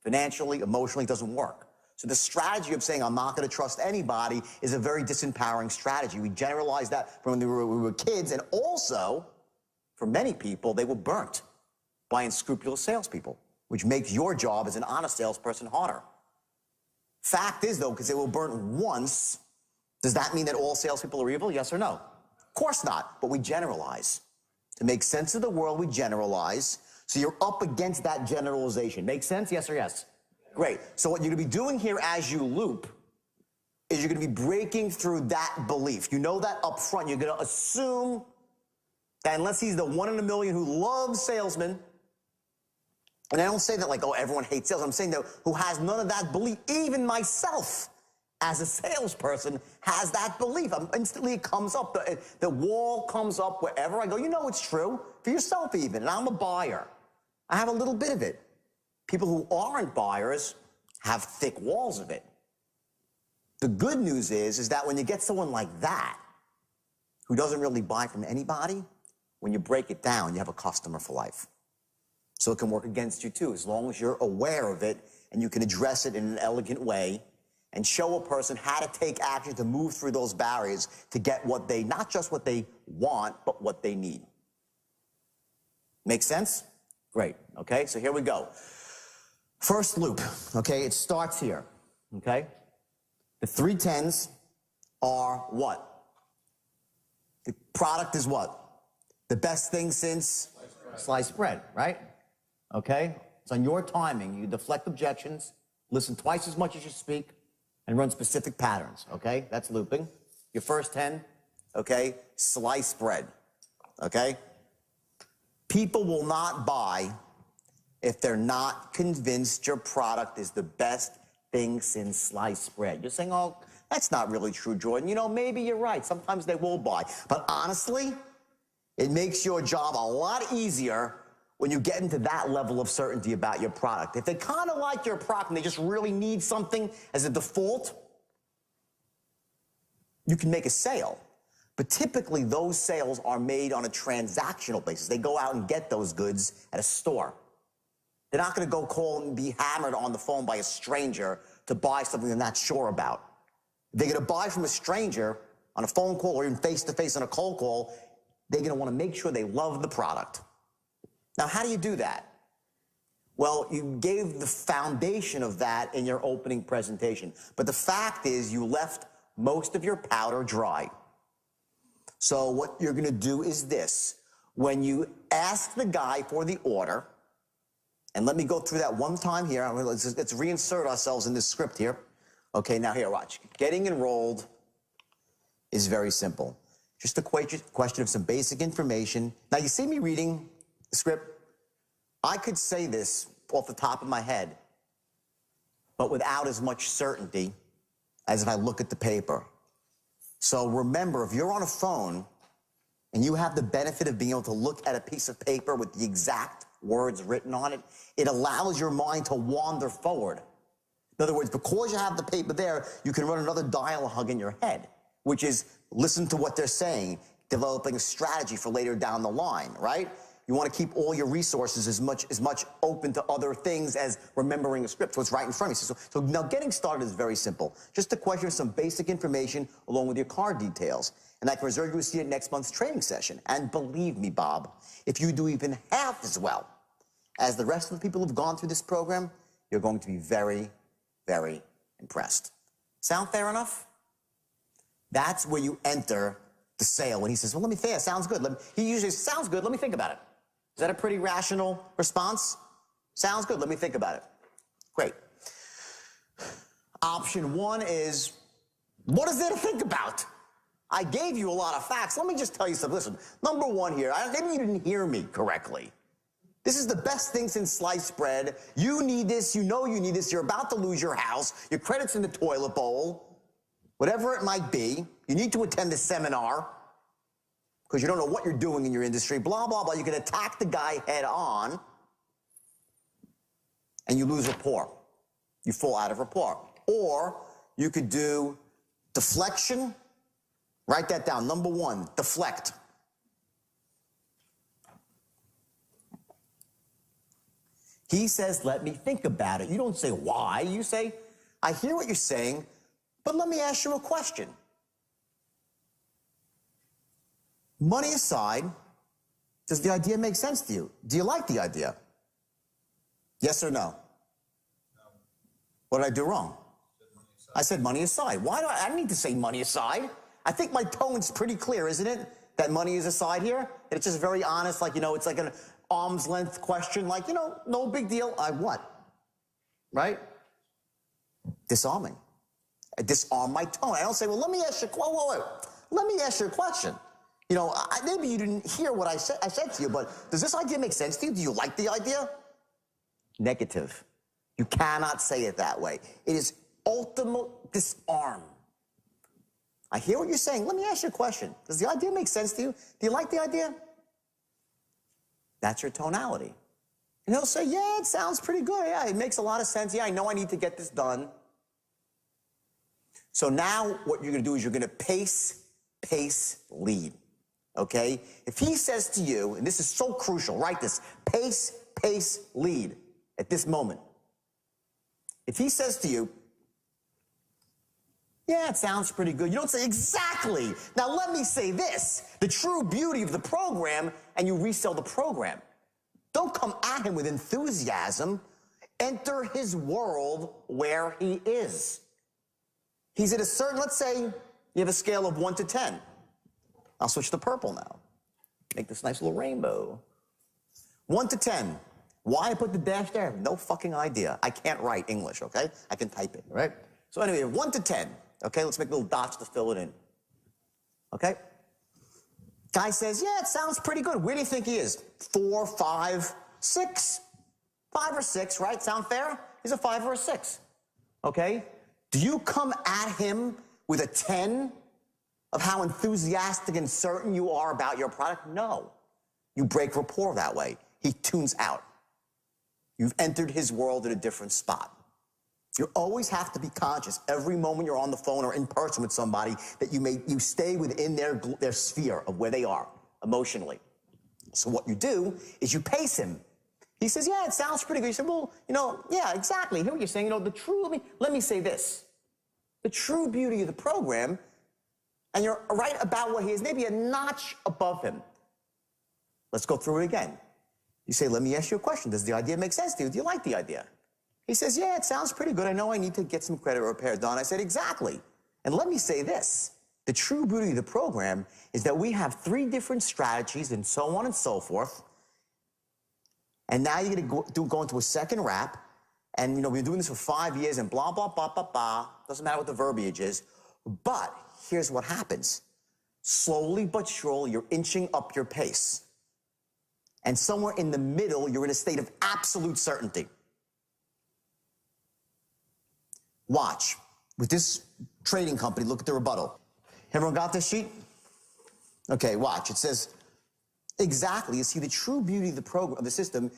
Financially, emotionally, it doesn't work. So the strategy of saying, I'm not going to trust anybody is a very disempowering strategy. We generalized that from when we were kids, and also, for many people, they were burnt by unscrupulous salespeople, which makes your job as an honest salesperson harder. Fact is, though, because they were burnt once, does that mean that all salespeople are evil? Yes or no? Of course not, but we generalize. To make sense of the world, we generalize. So you're up against that generalization. Make sense? Yes or yes? Great. So what you're going to be doing here as you loop is you're going to be breaking through that belief. You know that up front. You're going to assume that unless he's the 1 in a million who loves salesmen, and I don't say that like, oh, everyone hates sales. I'm saying that who has none of that belief, even myself, as a salesperson, has that belief. Instantly it comes up. The wall comes up wherever I go. You know it's true. For yourself even. And I'm a buyer. I have a little bit of it. People who aren't buyers have thick walls of it. The good news is that when you get someone like that, who doesn't really buy from anybody, when you break it down, you have a customer for life. So it can work against you too, as long as you're aware of it and you can address it in an elegant way and show a person how to take action to move through those barriers to get what they, not just what they want, but what they need. Make sense? Great, okay, so here we go. First loop, okay, it starts here, okay? The 3 10s are what? The product is what? The best thing since sliced bread, right? Okay? It's on your timing. You deflect objections, listen twice as much as you speak, and run specific patterns, okay? That's looping. Your first 10, okay? Sliced bread, okay? People will not buy if they're not convinced your product is the best thing since sliced bread. You're saying, oh, that's not really true, Jordan. You know, maybe you're right. Sometimes they will buy. But honestly, it makes your job a lot easier when you get into that level of certainty about your product. If they kind of like your product and they just really need something as a default, you can make a sale. But typically, those sales are made on a transactional basis. They go out and get those goods at a store. They're not going to go call and be hammered on the phone by a stranger to buy something they're not sure about. They're going to buy from a stranger on a phone call or even face-to-face on a cold call. They're going to want to make sure they love the product. Now, how do you do that? Well, you gave the foundation of that in your opening presentation. But the fact is you left most of your powder dry. So what you're going to do is this. When you ask the guy for the order, and let me go through that one time here. Let's reinsert ourselves in this script here. Okay, now here, watch. Getting enrolled is very simple. Just a question of some basic information. Now, you see me reading the script? I could say this off the top of my head, but without as much certainty as if I look at the paper. So remember, if you're on a phone and you have the benefit of being able to look at a piece of paper with the exact words written on it, it allows your mind to wander forward. In other words, because you have the paper there, you can run another dialogue in your head, which is listen to what they're saying, developing a strategy for later down the line, right? You want to keep all your resources as much open to other things as remembering a script, so it's right in front of you. So now getting started is very simple. Just a question of some basic information along with your card details. And I can reserve you a seat at next month's training session. And believe me, Bob, if you do even half as well as the rest of the people who've gone through this program, you're going to be very, very impressed. Sound fair enough? That's where you enter the sale. When he says, well, let me think, it sounds good. He usually says, sounds good, let me think about it. Is that a pretty rational response? Sounds good, let me think about it. Great. Option 1 is, what is there to think about? I gave you a lot of facts. Let me just tell you something. Listen, number 1 here, maybe you didn't hear me correctly. This is the best thing since sliced bread. You need this, you know you need this, you're about to lose your house, your credit's in the toilet bowl, whatever it might be. You need to attend the seminar because you don't know what you're doing in your industry, blah, blah, blah. You can attack the guy head on and you lose rapport. You fall out of rapport. Or you could do deflection. Write that down. Number 1, deflect. He says, let me think about it. You don't say why. You say, I hear what you're saying, but let me ask you a question. Money aside, does the idea make sense to you? Do you like the idea? Yes or no? No. What did I do wrong? I said money aside. Why do I need to say money aside? I think my tone's pretty clear, isn't it? That money is aside here. It's just very honest, like, you know, it's like an arm's length question, like, you know, no big deal. I what? Right? Disarming. I disarm my tone. I don't say, well, let me ask you, wait. Let me ask you a question. You know, maybe you didn't hear what I said to you, but does this idea make sense to you? Do you like the idea? Negative. You cannot say it that way. It is ultimate disarm. I hear what you're saying. Let me ask you a question. Does the idea make sense to you? Do you like the idea? That's your tonality. And he'll say, yeah, it sounds pretty good. Yeah, it makes a lot of sense. Yeah, I know I need to get this done. So now what you're going to do is you're going to pace, lead. Okay? If he says to you, and this is so crucial, write this, pace, lead at this moment. If he says to you, yeah, it sounds pretty good. You don't say, exactly. Now let me say this, the true beauty of the program, and you resell the program. Don't come at him with enthusiasm. Enter his world where he is. He's at a certain, let's say you have a scale of 1 to 10. I'll switch to purple now. Make this nice little rainbow. 1 to 10. Why I put the dash there? I have no fucking idea. I can't write English, okay? I can type it, right? So anyway, 1 to 10. Okay, let's make little dots to fill it in. Okay? Guy says, yeah, it sounds pretty good. Where do you think he is? 4, 5, 6? 5 or 6, right? Sound fair? He's a 5 or a 6. Okay? Do you come at him with a 10 of how enthusiastic and certain you are about your product? No. You break rapport that way. He tunes out. You've entered his world at a different spot. You always have to be conscious every moment you're on the phone or in person with somebody that you stay within their sphere of where they are emotionally. So what you do is you pace him. He says, yeah, it sounds pretty good. You say, well, yeah, exactly. Hear what you're saying. Let me say this. The true beauty of the program, and you're right about what he is, maybe a notch above him. Let's go through it again. You say, let me ask you a question. Does the idea make sense to you? Do you like the idea? He says, yeah, it sounds pretty good. I know I need to get some credit repair done. I said, exactly. And let me say this. The true beauty of the program is that we have 3 different strategies and so on and so forth. And now you're going to go into a second wrap. And, we've been doing this for 5 years and blah, blah, blah, blah, blah. Doesn't matter what the verbiage is. But here's what happens. Slowly but surely, you're inching up your pace. And somewhere in the middle, you're in a state of absolute certainty. Watch. With this trading company, look at the rebuttal. Everyone got this sheet? Okay, watch. It says, exactly. You see, the true beauty of the program, of the system,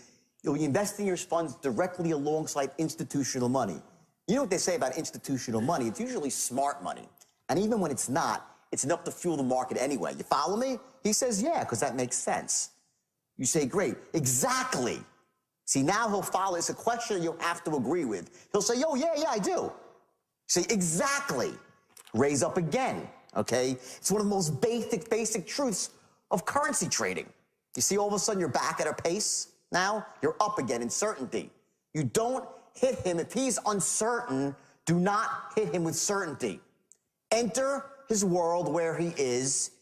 you'll be investing your funds directly alongside institutional money. You know what they say about institutional money? It's usually smart money. And even when it's not, it's enough to fuel the market anyway. You follow me? He says, yeah, because that makes sense. You say, great. Exactly. See, now he'll follow. It's a question you'll have to agree with. He'll say, yeah, I do. Say, exactly. Raise up again, okay? It's one of the most basic truths of currency trading. You see, all of a sudden, you're back at a pace now. You're up again in certainty. You don't hit him. If he's uncertain, do not hit him with certainty. Enter his world where he is.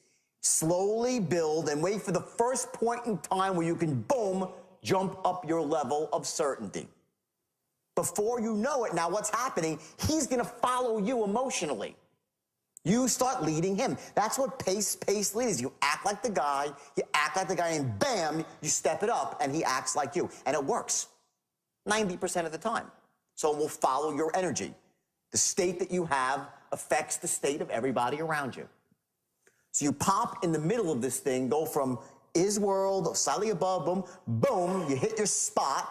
Slowly build and wait for the first point in time where you can, boom, jump up your level of certainty. Before you know it, now what's happening, he's going to follow you emotionally. You start leading him. That's what pace lead is. You act like the guy, and bam, you step it up, and he acts like you. And it works 90% of the time. So it will follow your energy. The state that you have affects the state of everybody around you. So you pop in the middle of this thing, go from is world, slightly above, boom, boom, you hit your spot,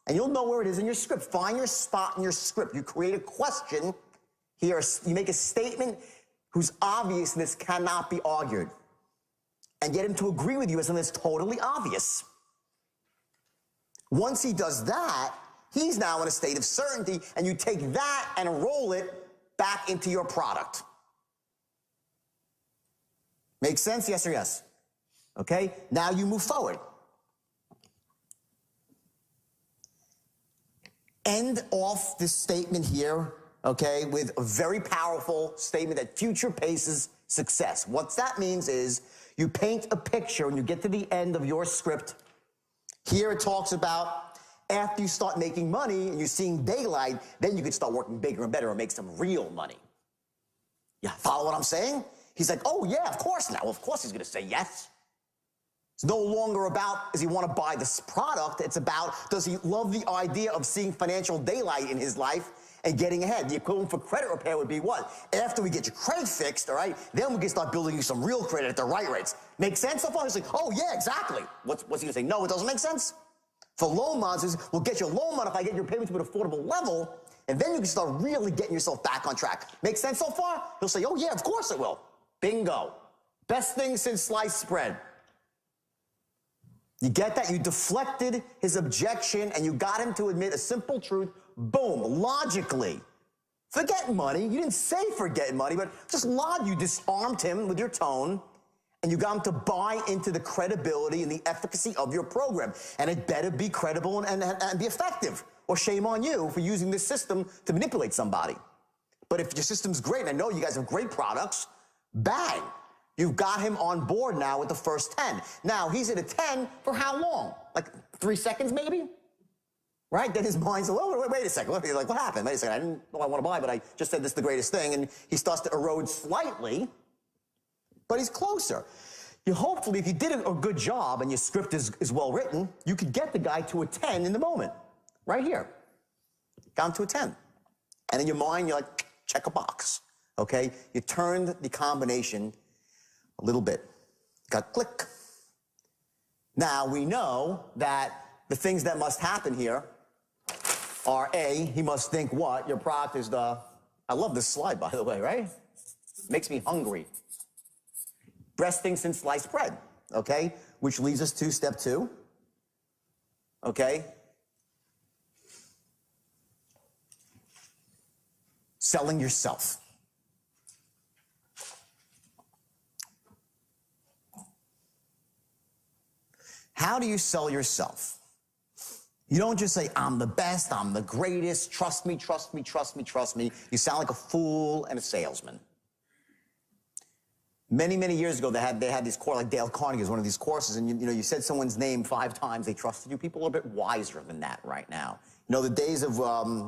and you'll know where it is in your script. Find your spot in your script. You create a question here, you make a statement whose obviousness cannot be argued, and get him to agree with you as something that's totally obvious. Once he does that, he's now in a state of certainty, and you take that and roll it back into your product. Make sense? Yes or yes? Okay, now you move forward. End off this statement here, okay, with a very powerful statement that future paces success. What that means is you paint a picture when you get to the end of your script. Here it talks about after you start making money and you're seeing daylight, then you can start working bigger and better and make some real money. Yeah, follow what I'm saying? He's like, oh yeah, of course now. Of course he's going to say yes. It's no longer about, does he want to buy this product? It's about, does he love the idea of seeing financial daylight in his life and getting ahead? The equivalent for credit repair would be what? After we get your credit fixed, all right, then we can start building you some real credit at the right rates. Make sense so far? He's like, oh yeah, exactly. What's he going to say? No, it doesn't make sense? For loan mods, we'll get your loan mod if I get your payment to an affordable level, and then you can start really getting yourself back on track. Make sense so far? He'll say, oh yeah, of course it will. Bingo. Best thing since sliced bread. You get that? You deflected his objection and you got him to admit a simple truth. Boom, logically. Forget money. You didn't say forget money, but just you disarmed him with your tone and you got him to buy into the credibility and the efficacy of your program. And it better be credible and be effective, or shame on you for using this system to manipulate somebody. But if your system's great, and I know you guys have great products, bang. You've got him on board now with the first 10. Now, he's at a 10 for how long? Like 3 seconds, maybe? Right? Then his mind's like, oh, wait a second. He's like, what happened? Wait a second. I didn't know I want to buy, but I just said this is the greatest thing. And he starts to erode slightly, but he's closer. You hopefully, if you did a good job and your script is well written, you could get the guy to a 10 in the moment. Right here. Down to a 10. And in your mind, you're like, check a box. Okay? You turned the combination a little bit. Got click. Now we know that the things that must happen here are A, he must think what? Your product is the, I love this slide by the way, right? Makes me hungry. Best thing since sliced bread, okay? Which leads us to step 2, okay? Selling yourself. How do you sell yourself? You don't just say, I'm the best, I'm the greatest, trust me, trust me, trust me, trust me. You sound like a fool and a salesman. Many, many years ago, they had these courses, like Dale Carnegie is one of these courses, and you said someone's name 5 times, they trusted you. People are a bit wiser than that right now. You know, the days of,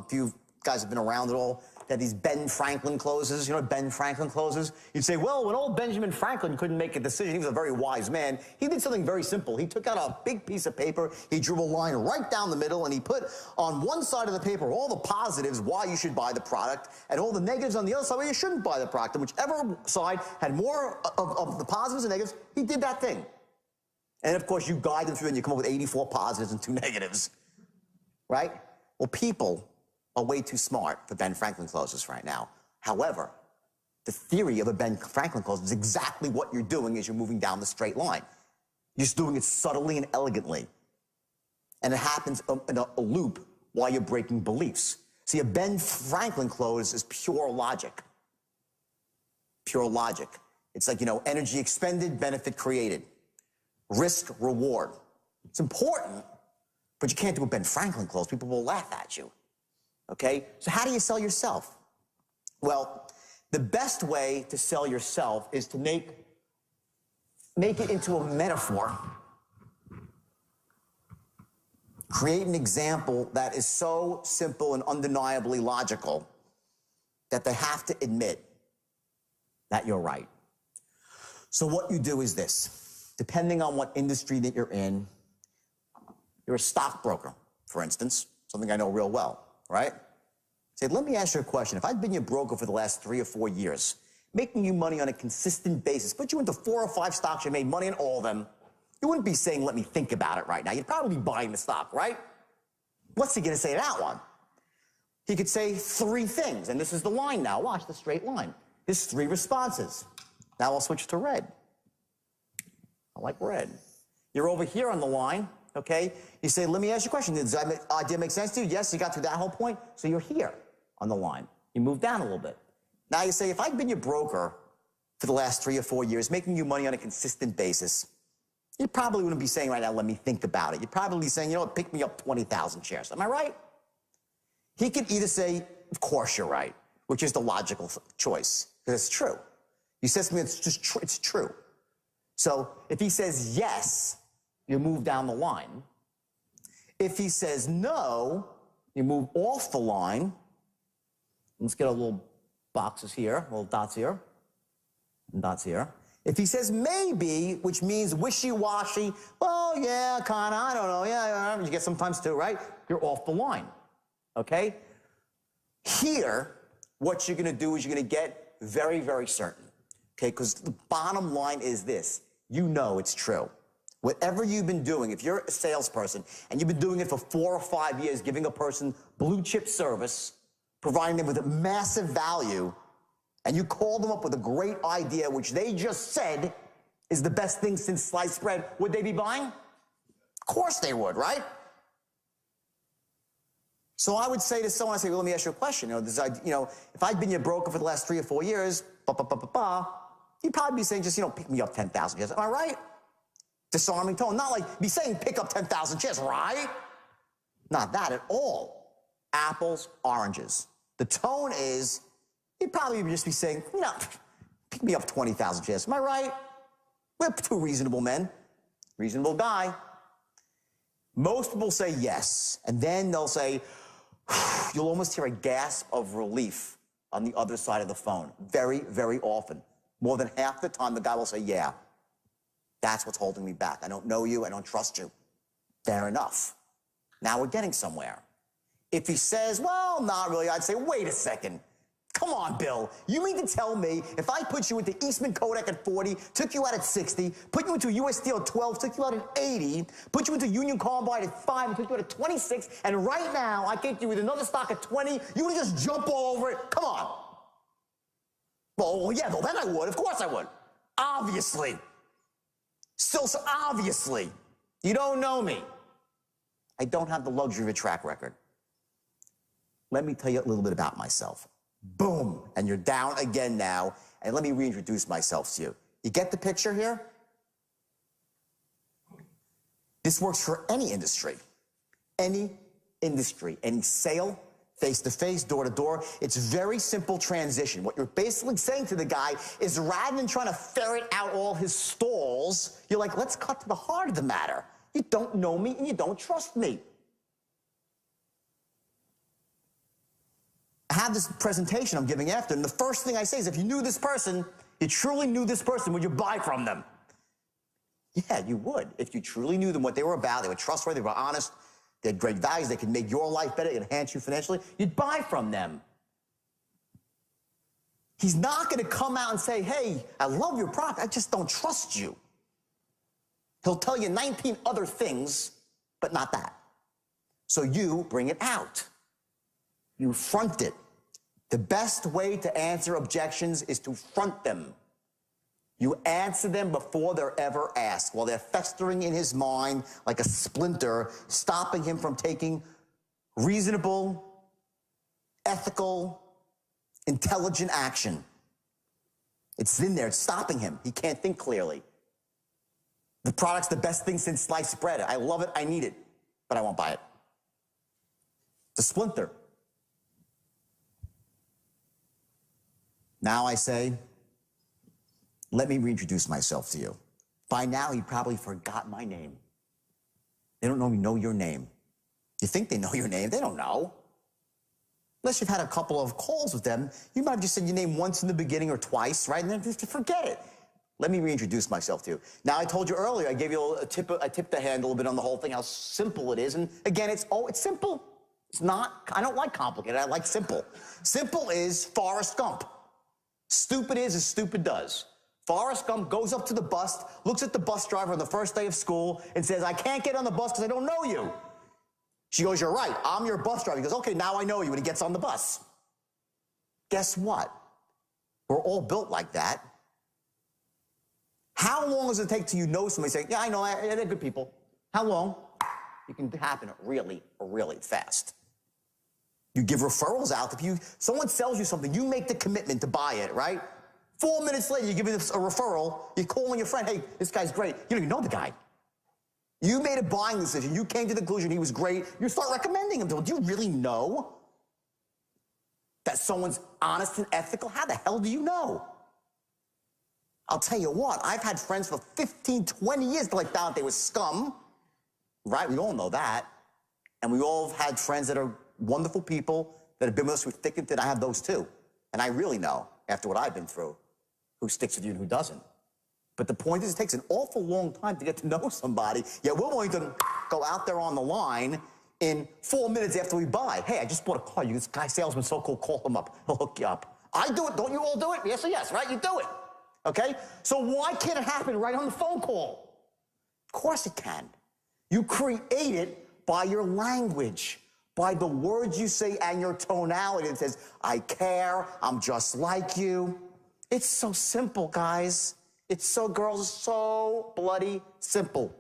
if you guys have been around at all, they had these Ben Franklin closes. You know what Ben Franklin closes? You'd say, well, when old Benjamin Franklin couldn't make a decision, he was a very wise man. He did something very simple. He took out a big piece of paper, he drew a line right down the middle, and he put on one side of the paper all the positives why you should buy the product, and all the negatives on the other side why you shouldn't buy the product. And whichever side had more of the positives and negatives, he did that thing. And of course, you guide them through and you come up with 84 positives and 2 negatives, right? Well, people are way too smart for Ben Franklin closes right now. However, the theory of a Ben Franklin close is exactly what you're doing as you're moving down the straight line. You're just doing it subtly and elegantly. And it happens in a loop while you're breaking beliefs. See, a Ben Franklin close is pure logic. Pure logic. It's like, energy expended, benefit created. Risk, reward. It's important, but you can't do a Ben Franklin close. People will laugh at you. Okay? So how do you sell yourself? Well, the best way to sell yourself is to make it into a metaphor. Create an example that is so simple and undeniably logical that they have to admit that you're right. So what you do is this. Depending on what industry that you're in, you're a stockbroker, for instance, something I know real well. Right? Say, let me ask you a question. If I'd been your broker for the last 3 or 4 years, making you money on a consistent basis, put you into 4 or 5 stocks, you made money in all of them, you wouldn't be saying, let me think about it right now. You'd probably be buying the stock, right? What's he going to say to that one? He could say 3 things, and this is the line now. Watch the straight line. There's 3 responses. Now I'll switch to red. I like red. You're over here on the line. Okay? You say, let me ask you a question. Does that idea make sense to you? Yes, you got through that whole point. So you're here on the line. You move down a little bit. Now you say, if I'd been your broker for the last 3 or 4 years, making you money on a consistent basis, you probably wouldn't be saying right now, let me think about it. You'd probably be saying, you know what, pick me up 20,000 shares. Am I right? He could either say, of course you're right, which is the logical choice, because it's true. He says to me, it's true. So if he says yes, you move down the line. If he says no, you move off the line. Let's get our little boxes here, little dots here, and dots here. If he says maybe, which means wishy-washy, well, yeah, kind of, I don't know, yeah, you get sometimes too, right? You're off the line, okay? Here, what you're going to do is you're going to get very, very certain, okay? Because the bottom line is this. You know it's true. Whatever you've been doing, if you're a salesperson and you've been doing it for 4 or 5 years, giving a person blue chip service, providing them with a massive value, and you call them up with a great idea, which they just said is the best thing since sliced bread, would they be buying? Of course they would, right? So I would say to someone, I say, well, let me ask you a question. If I'd been your broker for the last 3 or 4 years, you'd probably be saying just, pick me up 10,000 shares. Am I right? Disarming tone. Not like be saying pick up 10,000 shares, right? Not that at all. Apples, oranges. The tone is, you'd probably just be saying, pick me up 20,000 shares. Am I right? We're 2 reasonable men. Reasonable guy. Most people say yes. And then they'll say, you'll almost hear a gasp of relief on the other side of the phone. Very, very often. More than half the time, the guy will say, yeah, that's what's holding me back. I don't know you. I don't trust you. Fair enough. Now we're getting somewhere. If he says, well, not really, I'd say, wait a second. Come on, Bill. You mean to tell me if I put you into Eastman Kodak at 40, took you out at 60, put you into US Steel at 12, took you out at 80, put you into Union Carbide at 5, and took you out at 26, and right now I get you with another stock at 20, you would just jump all over it? Come on. Well, yeah, well, then I would. Of course I would. Obviously. Still, so obviously. You don't know me. I don't have the luxury of a track record. Let me tell you a little bit about myself. Boom, and you're down again now, and let me reintroduce myself to you. You get the picture here? This works for any industry, any sale, face-to-face, door-to-door. It's a very simple transition. What you're basically saying to the guy is rather than trying to ferret out all his stalls, you're like, let's cut to the heart of the matter. You don't know me and you don't trust me. I have this presentation I'm giving after, and the first thing I say is, if you knew this person, you truly knew this person, would you buy from them? Yeah, you would. If you truly knew them, what they were about, they were trustworthy, they were honest, they had great values, they could make your life better, enhance you financially, you'd buy from them. He's not going to come out and say, hey, I love your product, I just don't trust you. He'll tell you 19 other things, but not that. So you bring it out. You front it. The best way to answer objections is to front them. You answer them before they're ever asked, while they're festering in his mind like a splinter, stopping him from taking reasonable, ethical, intelligent action. It's in there, it's stopping him. He can't think clearly. The product's the best thing since sliced bread. I love it, I need it, but I won't buy it. It's a splinter. Now I say, let me reintroduce myself to you. By now, he probably forgot my name. They don't know your name. You think they know your name, they don't know. Unless you've had a couple of calls with them, you might have just said your name once in the beginning or twice, right? And then just forget it. Let me reintroduce myself to you. Now, I told you earlier, I gave you a tip the hand a little bit on the whole thing, how simple it is. And again, it's simple. It's not, I don't like complicated, I like simple. Simple is Forrest Gump. Stupid is as stupid does. Forrest Gump goes up to the bus, looks at the bus driver on the first day of school and says, I can't get on the bus because I don't know you. She goes, you're right, I'm your bus driver. He goes, okay, now I know you, and he gets on the bus. Guess what? We're all built like that. How long does it take till you know somebody saying, yeah, I know, they're good people? How long? It can happen really, really fast. You give referrals out. If someone sells you something, you make the commitment to buy it, right? 4 minutes later, you give it a referral, you're calling your friend, hey, this guy's great. You don't even know the guy. You made a buying decision. You came to the conclusion he was great. You start recommending him to him. Do you really know that someone's honest and ethical? How the hell do you know? I'll tell you what, I've had friends for 15, 20 years till I found out they were scum, right? We all know that. And we all have had friends that are wonderful people that have been with us through thick and thin. I have those too. And I really know, after what I've been through, who sticks with you and who doesn't. But the point is, it takes an awful long time to get to know somebody. Yet we're willing to go out there on the line in 4 minutes after we buy. Hey, I just bought a car. This guy salesman's so cool. Call him up. He'll hook you up. I do it. Don't you all do it? Yes or yes, right? You do it. Okay? So why can't it happen right on the phone call? Of Of course it can. You create it by your language, by the words you say and your tonality. It says, I care, I'm just like you. It's so simple, guys. It's so, girls, it's so bloody simple.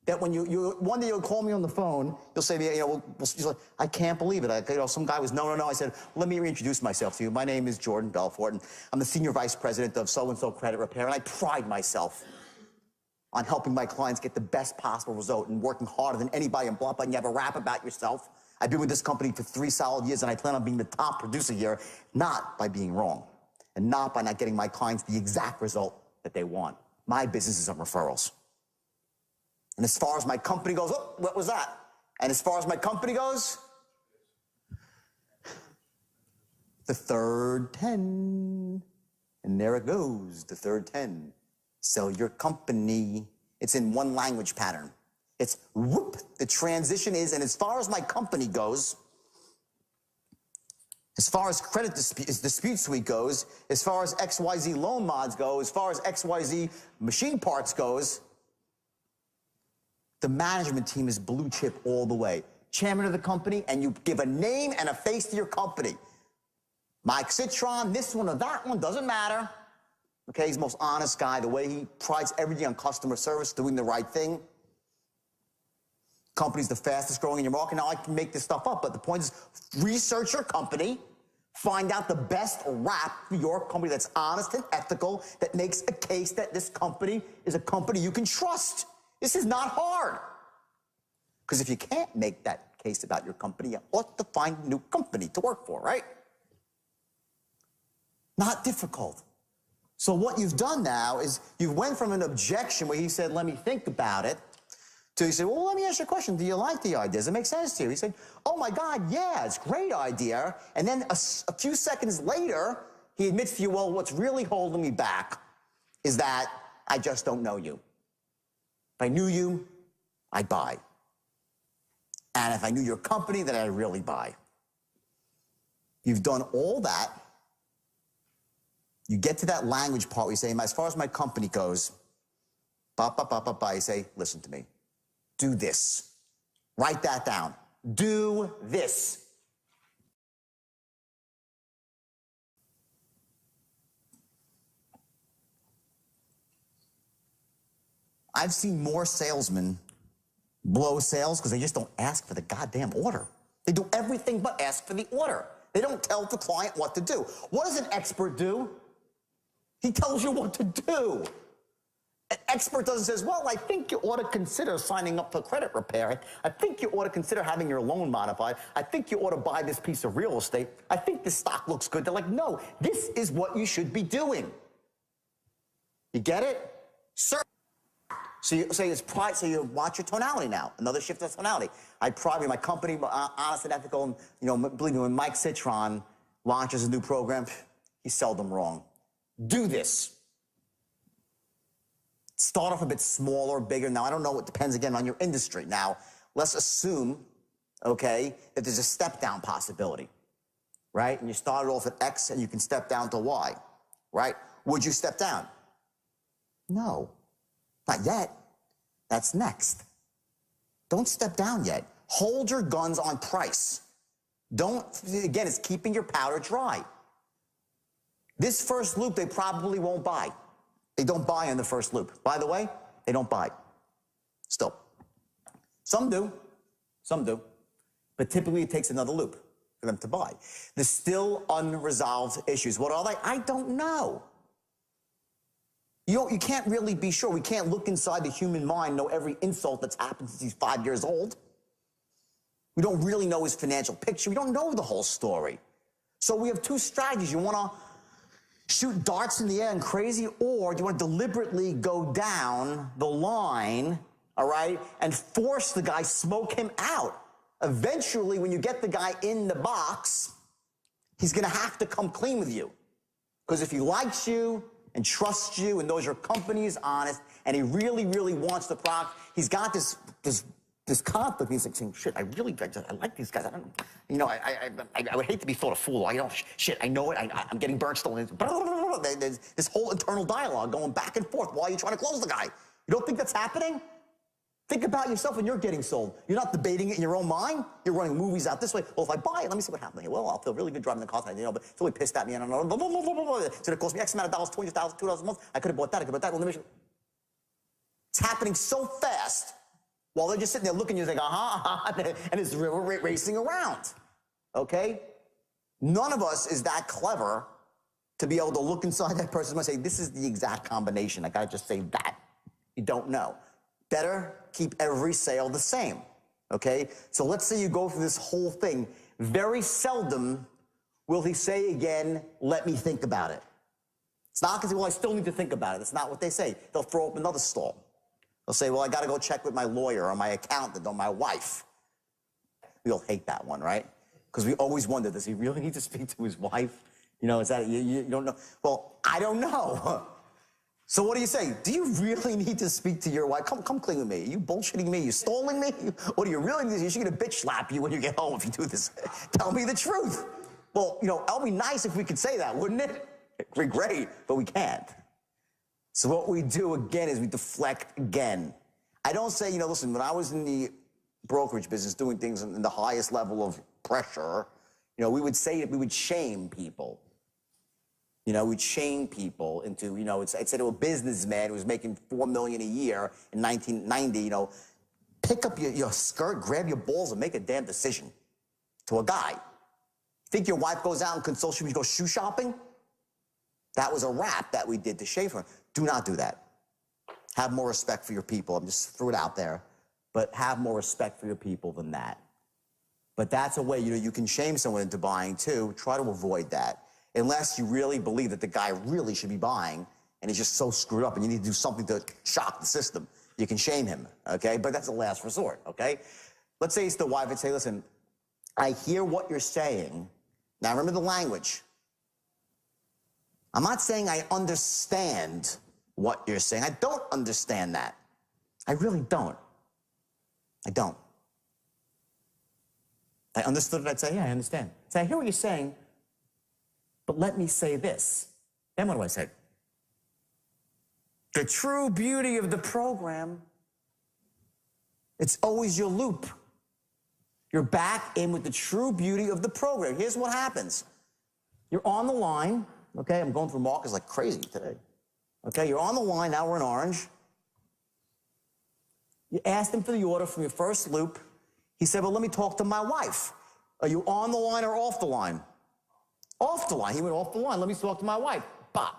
That when one day you'll call me on the phone, you'll say to me, you're like, I can't believe it. Some guy was, no. I said, let me reintroduce myself to you. My name is Jordan Belfort, and I'm the Senior Vice President of so-and-so Credit Repair, and I pride myself on helping my clients get the best possible result and working harder than anybody and blah, blah, and you have a rap about yourself. I've been with this company for 3 solid years, and I plan on being the top producer here, not by being wrong, and not by not getting my clients the exact result that they want. My business is on referrals. And as far as my company goes, oh, what was that? And as far as my company goes, the third 10. And there it goes, the third 10. Sell your company. It's in one language pattern. It's whoop. The transition is, and as far as my company goes, as far as credit dispute suite goes, as far as XYZ loan mods go, as far as XYZ machine parts goes, the management team is blue chip all the way. Chairman of the company, and you give a name and a face to your company. Mike Citron, this one or that one, doesn't matter. Okay, he's the most honest guy, the way he prides everything on customer service, doing the right thing. Company's the fastest growing in your market. Now, I can make this stuff up, but the point is, research your company, find out the best rap for your company that's honest and ethical, that makes a case that this company is a company you can trust. This is not hard. Because if you can't make that case about your company, you ought to find a new company to work for, right? Not difficult. So what you've done now is you went from an objection where he said, let me think about it, to he said, well, let me ask you a question. Do you like the idea? Does it make sense to you? He said, oh my God, yeah, it's a great idea. And then a few seconds later, he admits to you, well, what's really holding me back is that I just don't know you. If I knew you, I'd buy. And if I knew your company, then I'd really buy. You've done all that. You get to that language part where you say, as far as my company goes, you say, listen to me. Do this. Write that down. Do this. I've seen more salesmen blow sales because they just don't ask for the goddamn order. They do everything but ask for the order. They don't tell the client what to do. What does an expert do? He tells you what to do. An expert doesn't say, well, I think you ought to consider signing up for credit repair. I think you ought to consider having your loan modified. I think you ought to buy this piece of real estate. I think this stock looks good. They're like, no, this is what you should be doing. You get it? Sir. So you say it's pride, so you watch your tonality now. Another shift of tonality. I pride in my company, honest and ethical, and believe me, when Mike Citron launches a new program, he's seldom wrong. Do this. Start off a bit smaller, bigger. Now, I don't know, it depends again on your industry. Now, let's assume, okay, that there's a step down possibility, right? And you started off at X and you can step down to Y, right? Would you step down? No. Not yet. That's next. Don't step down yet. Hold your guns on price. Don't, again, it's keeping your powder dry. This first loop, they probably won't buy. They don't buy in the first loop. By the way, they don't buy. Still. Some do. Some do. But typically it takes another loop for them to buy. There's still unresolved issues. What are they? I don't know. You can't really be sure. We can't look inside the human mind, know every insult that's happened since he's 5 years old. We don't really know his financial picture. We don't know the whole story. So we have two strategies. You want to shoot darts in the air and crazy, or do you want to deliberately go down the line, all right, and force the guy, smoke him out? Eventually, when you get the guy in the box, he's going to have to come clean with you. Because if he likes you and trusts you and knows your company is honest and he really, really wants the product, he's got this conflict. He's like saying, shit, I like these guys. I would hate to be thought a fool. Shit, I know it. I'm getting burnt, stolen. There's this whole internal dialogue going back and forth while you're trying to close the guy. You don't think that's happening? Think about yourself when you're getting sold. You're not debating it in your own mind. You're running movies out this way. Well, if I buy it, let me see what happens. Well, I'll feel really good driving the car. But it's really pissed at me. And blah, blah, blah, blah, blah, blah. So it cost me X amount of dollars, $20,000, $2 a month. I could have bought that. I could have bought that. Well, let me. It's happening so fast while they're just sitting there looking. You're like, and it's racing around. Okay? None of us is that clever to be able to look inside that person and say, this is the exact combination. I got to just say that. You don't know. Better keep every sale the same, okay? So let's say you go through this whole thing. Very seldom will he say again, let me think about it. It's not because, well, I still need to think about it. That's not what they say. They'll throw up another stall. They'll say, well, I got to go check with my lawyer or my accountant or my wife. We all hate that one, right? Because we always wonder, does he really need to speak to his wife? You know, is that, you don't know? Well, I don't know. So what do you say? Do you really need to speak to your wife? Come clean with me. Are you bullshitting me? Are you stalling me? What do you really need? You should get a bitch slap you when you get home if you do this. Tell me the truth. Well, you know, it'll be nice if we could say that, wouldn't it? It'd be great, but we can't. So what we do again is we deflect again. I don't say, you know, listen, when I was in the brokerage business doing things in the highest level of pressure, you know, we would say that we would shame people. You know, we'd shame people into, you know, I'd say to a businessman who was making $4 million a year in 1990, you know, pick up your skirt, grab your balls, and make a damn decision. To a guy. Think your wife goes out and consults you when you go shoe shopping? That was a rap that we did to shame her. Do not do that. Have more respect for your people. I'm just threw it out there. But have more respect for your people than that. But that's a way, you know, you can shame someone into buying too. Try to avoid that. Unless you really believe that the guy really should be buying and he's just so screwed up and you need to do something to shock the system. You can shame him, okay? But that's the last resort, okay? Let's say it's the wife and say, listen, I hear what you're saying. Now remember the language. I'm not saying I understand what you're saying. I don't understand that. I really don't. I don't. I understood it, I'd say, yeah, I understand. Say, I hear what you're saying, but let me say this. Then what do I say? The true beauty of the program, it's always your loop. You're back in with the true beauty of the program. Here's what happens. You're on the line, okay? I'm going through markets like crazy today. Okay, you're on the line, now we're in orange. You asked him for the order from your first loop. He said, well, let me talk to my wife. Are you on the line or off the line? Off the line. He went off the line. Let me talk to my wife. Bah.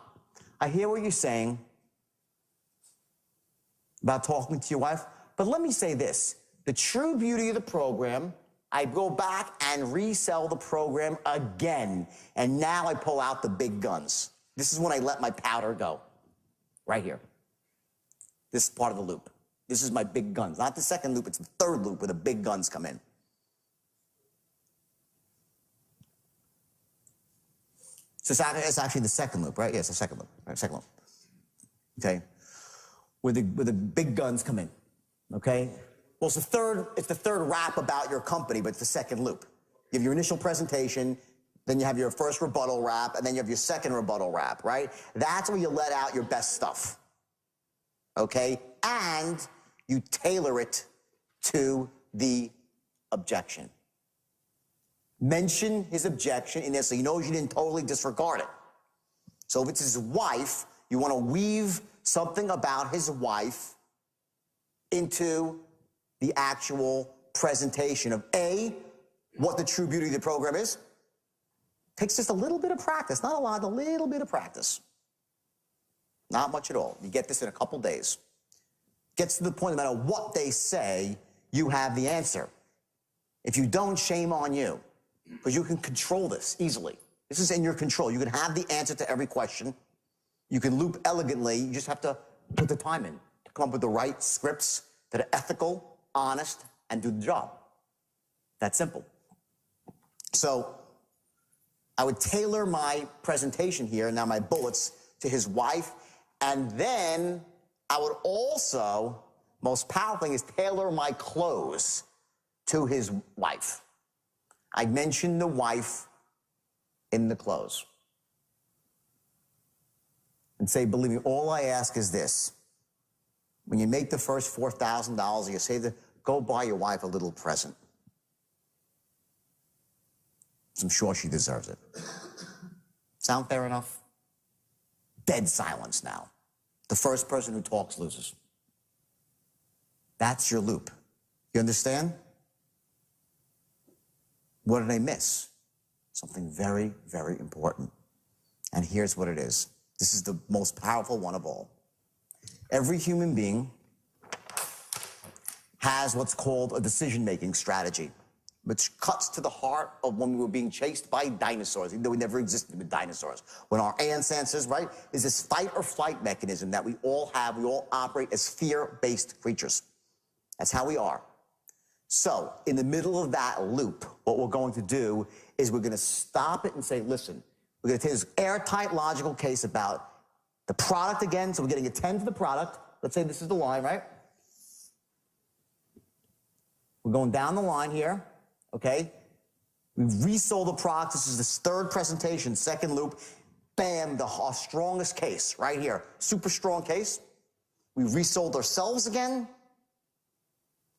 I hear what you're saying about talking to your wife, but let me say this. The true beauty of the program, I go back and resell the program again, and now I pull out the big guns. This is when I let my powder go, right here. This is part of the loop. This is my big guns. Not the second loop, it's the third loop where the big guns come in. So it's actually the second loop, right? Yeah, it's the second loop, right? Second loop. Okay? Where the big guns come in. Okay? Well, it's the third rap about your company, but it's the second loop. You have your initial presentation, then you have your first rebuttal rap, and then you have your second rebuttal rap, right? That's where you let out your best stuff. Okay? And you tailor it to the objection. Mention his objection in there so he knows you didn't totally disregard it. So if it's his wife, you want to weave something about his wife into the actual presentation of A, what the true beauty of the program is. Takes just a little bit of practice, not a lot, a little bit of practice. Not much at all. You get this in a couple days. Gets to the point, no matter what they say, you have the answer. If you don't, shame on you. Because you can control this easily. This is in your control. You can have the answer to every question. You can loop elegantly. You just have to put the time in to come up with the right scripts that are ethical, honest, and do the job. That's simple. So I would tailor my presentation here, now my bullets, to his wife. And then I would also, most powerful thing is tailor my close to his wife. I mentioned the wife in the close. And say, believe me, all I ask is this. When you make the first $4,000, you say, go buy your wife a little present. I'm sure she deserves it. Sound fair enough? Dead silence now. The first person who talks loses. That's your loop. You understand? What did I miss? Something very, very important. And here's what it is. This is the most powerful one of all. Every human being has what's called a decision-making strategy, which cuts to the heart of when we were being chased by dinosaurs, even though we never existed with dinosaurs. When our ancestors, right, is this fight or flight mechanism that we all have. We all operate as fear-based creatures. That's how we are. So in the middle of that loop, what we're going to do is we're going to stop it and say, listen, we're going to take this airtight logical case about the product again. So we're getting a 10 to the product. Let's say this is the line, right? We're going down the line here, okay? We resold the product. This is this third presentation, second loop. Bam, our strongest case right here. Super strong case. We resold ourselves again,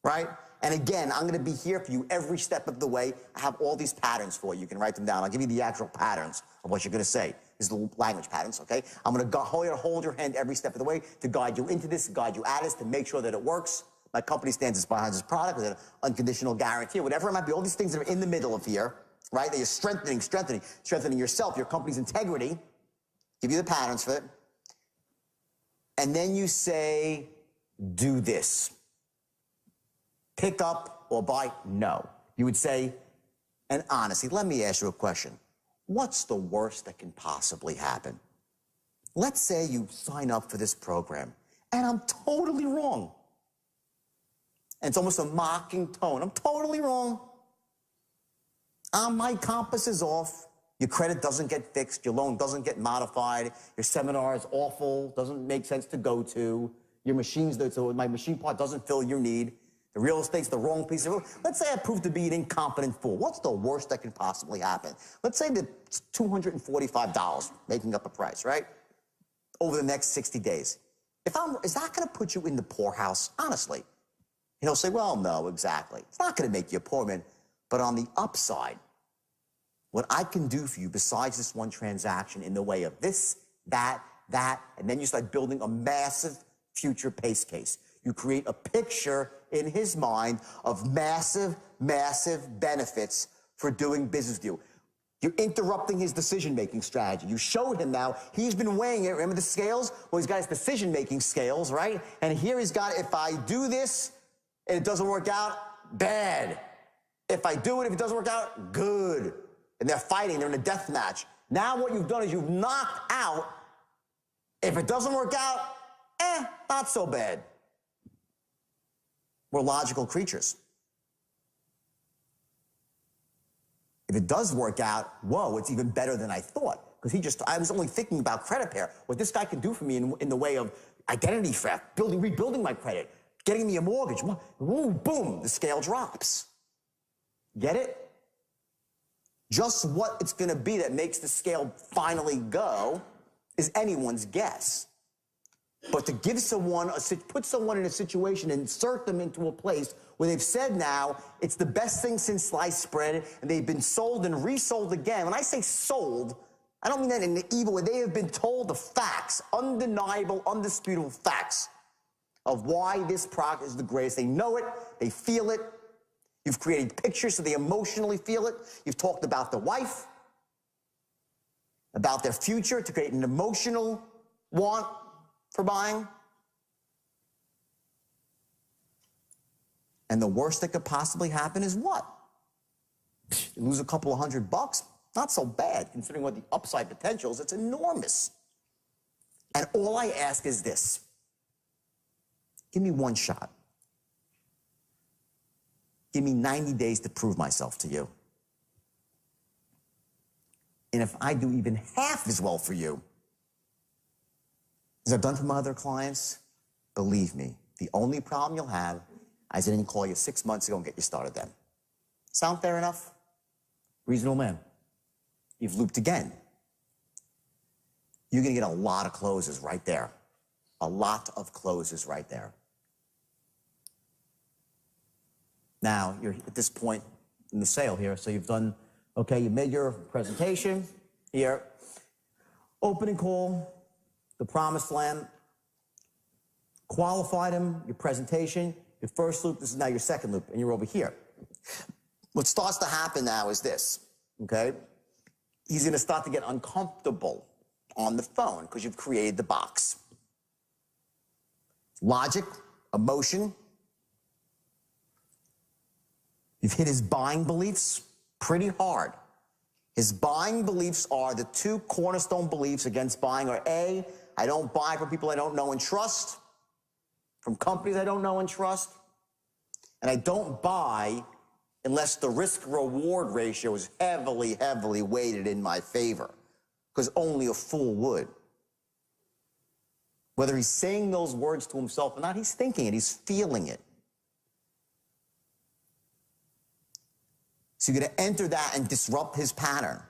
right? And again, I'm going to be here for you every step of the way. I have all these patterns for you. You can write them down. I'll give you the actual patterns of what you're going to say. This is the language patterns, okay? I'm going to hold your hand every step of the way to guide you into this, to guide you at this, to make sure that it works. My company stands behind this product with an unconditional guarantee, whatever it might be. All these things that are in the middle of here, right? That you're strengthening yourself, your company's integrity. Give you the patterns for it. And then you say, do this. Pick up or buy, no. You would say, and honestly, let me ask you a question. What's the worst that can possibly happen? Let's say you sign up for this program, and I'm totally wrong. And it's almost a mocking tone. I'm totally wrong. My compass is off. Your credit doesn't get fixed. Your loan doesn't get modified. Your seminar is awful. Doesn't make sense to go to. Your my machine part doesn't fill your need. The real estate's the wrong piece of real. Let's say I prove to be an incompetent fool. What's the worst that can possibly happen? Let's say that it's $245, making up a price, right? Over the next 60 days. Is that going to put you in the poorhouse? Honestly. And he'll say, well, no, exactly. It's not going to make you a poor man. But on the upside, what I can do for you besides this one transaction in the way of this, that, and then you start building a massive future pace case. You create a picture in his mind of massive, massive benefits for doing business with you. You're interrupting his decision-making strategy. You showed him now, he's been weighing it. Remember the scales? Well, he's got his decision-making scales, right? And here he's got, if I do this and it doesn't work out, bad. If I do it, if it doesn't work out, good. And they're fighting, they're in a death match. Now what you've done is you've knocked out, if it doesn't work out, not so bad. We're logical creatures. If it does work out, whoa, it's even better than I thought. Because I was only thinking about credit repair. What this guy can do for me in the way of identity theft, rebuilding my credit, getting me a mortgage, ooh, boom, the scale drops. Get it? Just what it's going to be that makes the scale finally go is anyone's guess. But to give someone, put someone in a situation, insert them into a place where they've said now, it's the best thing since sliced bread, and they've been sold and resold again. When I say sold, I don't mean that in an evil way. They have been told the facts, undeniable, undisputable facts of why this product is the greatest. They know it, they feel it. You've created pictures so they emotionally feel it. You've talked about the wife, about their future to create an emotional want for buying. And the worst that could possibly happen is what? You lose a couple of $100. Not so bad, considering what the upside potential is. It's enormous. And all I ask is this. Give me one shot. Give me 90 days to prove myself to you. And if I do even half as well for you as I've done for my other clients, believe me, the only problem you'll have is I didn't call you 6 months ago and get you started then. Sound fair enough? Reasonable man. You've looped again. You're going to get a lot of closes right there. a lot of closes right there. Now, you're at this point in the sale here, so you've done, okay, you made your presentation here, opening call, the promised land, qualified him, your presentation, your first loop, this is now your second loop, and you're over here. What starts to happen now is this, okay? He's gonna start to get uncomfortable on the phone because you've created the box. Logic, emotion. You've hit his buying beliefs pretty hard. His buying beliefs are the two cornerstone beliefs against buying are A, I don't buy from people I don't know and trust, from companies I don't know and trust, and I don't buy unless the risk-reward ratio is heavily, heavily weighted in my favor, because only a fool would. Whether he's saying those words to himself or not, he's thinking it, he's feeling it. So you're going to enter that and disrupt his pattern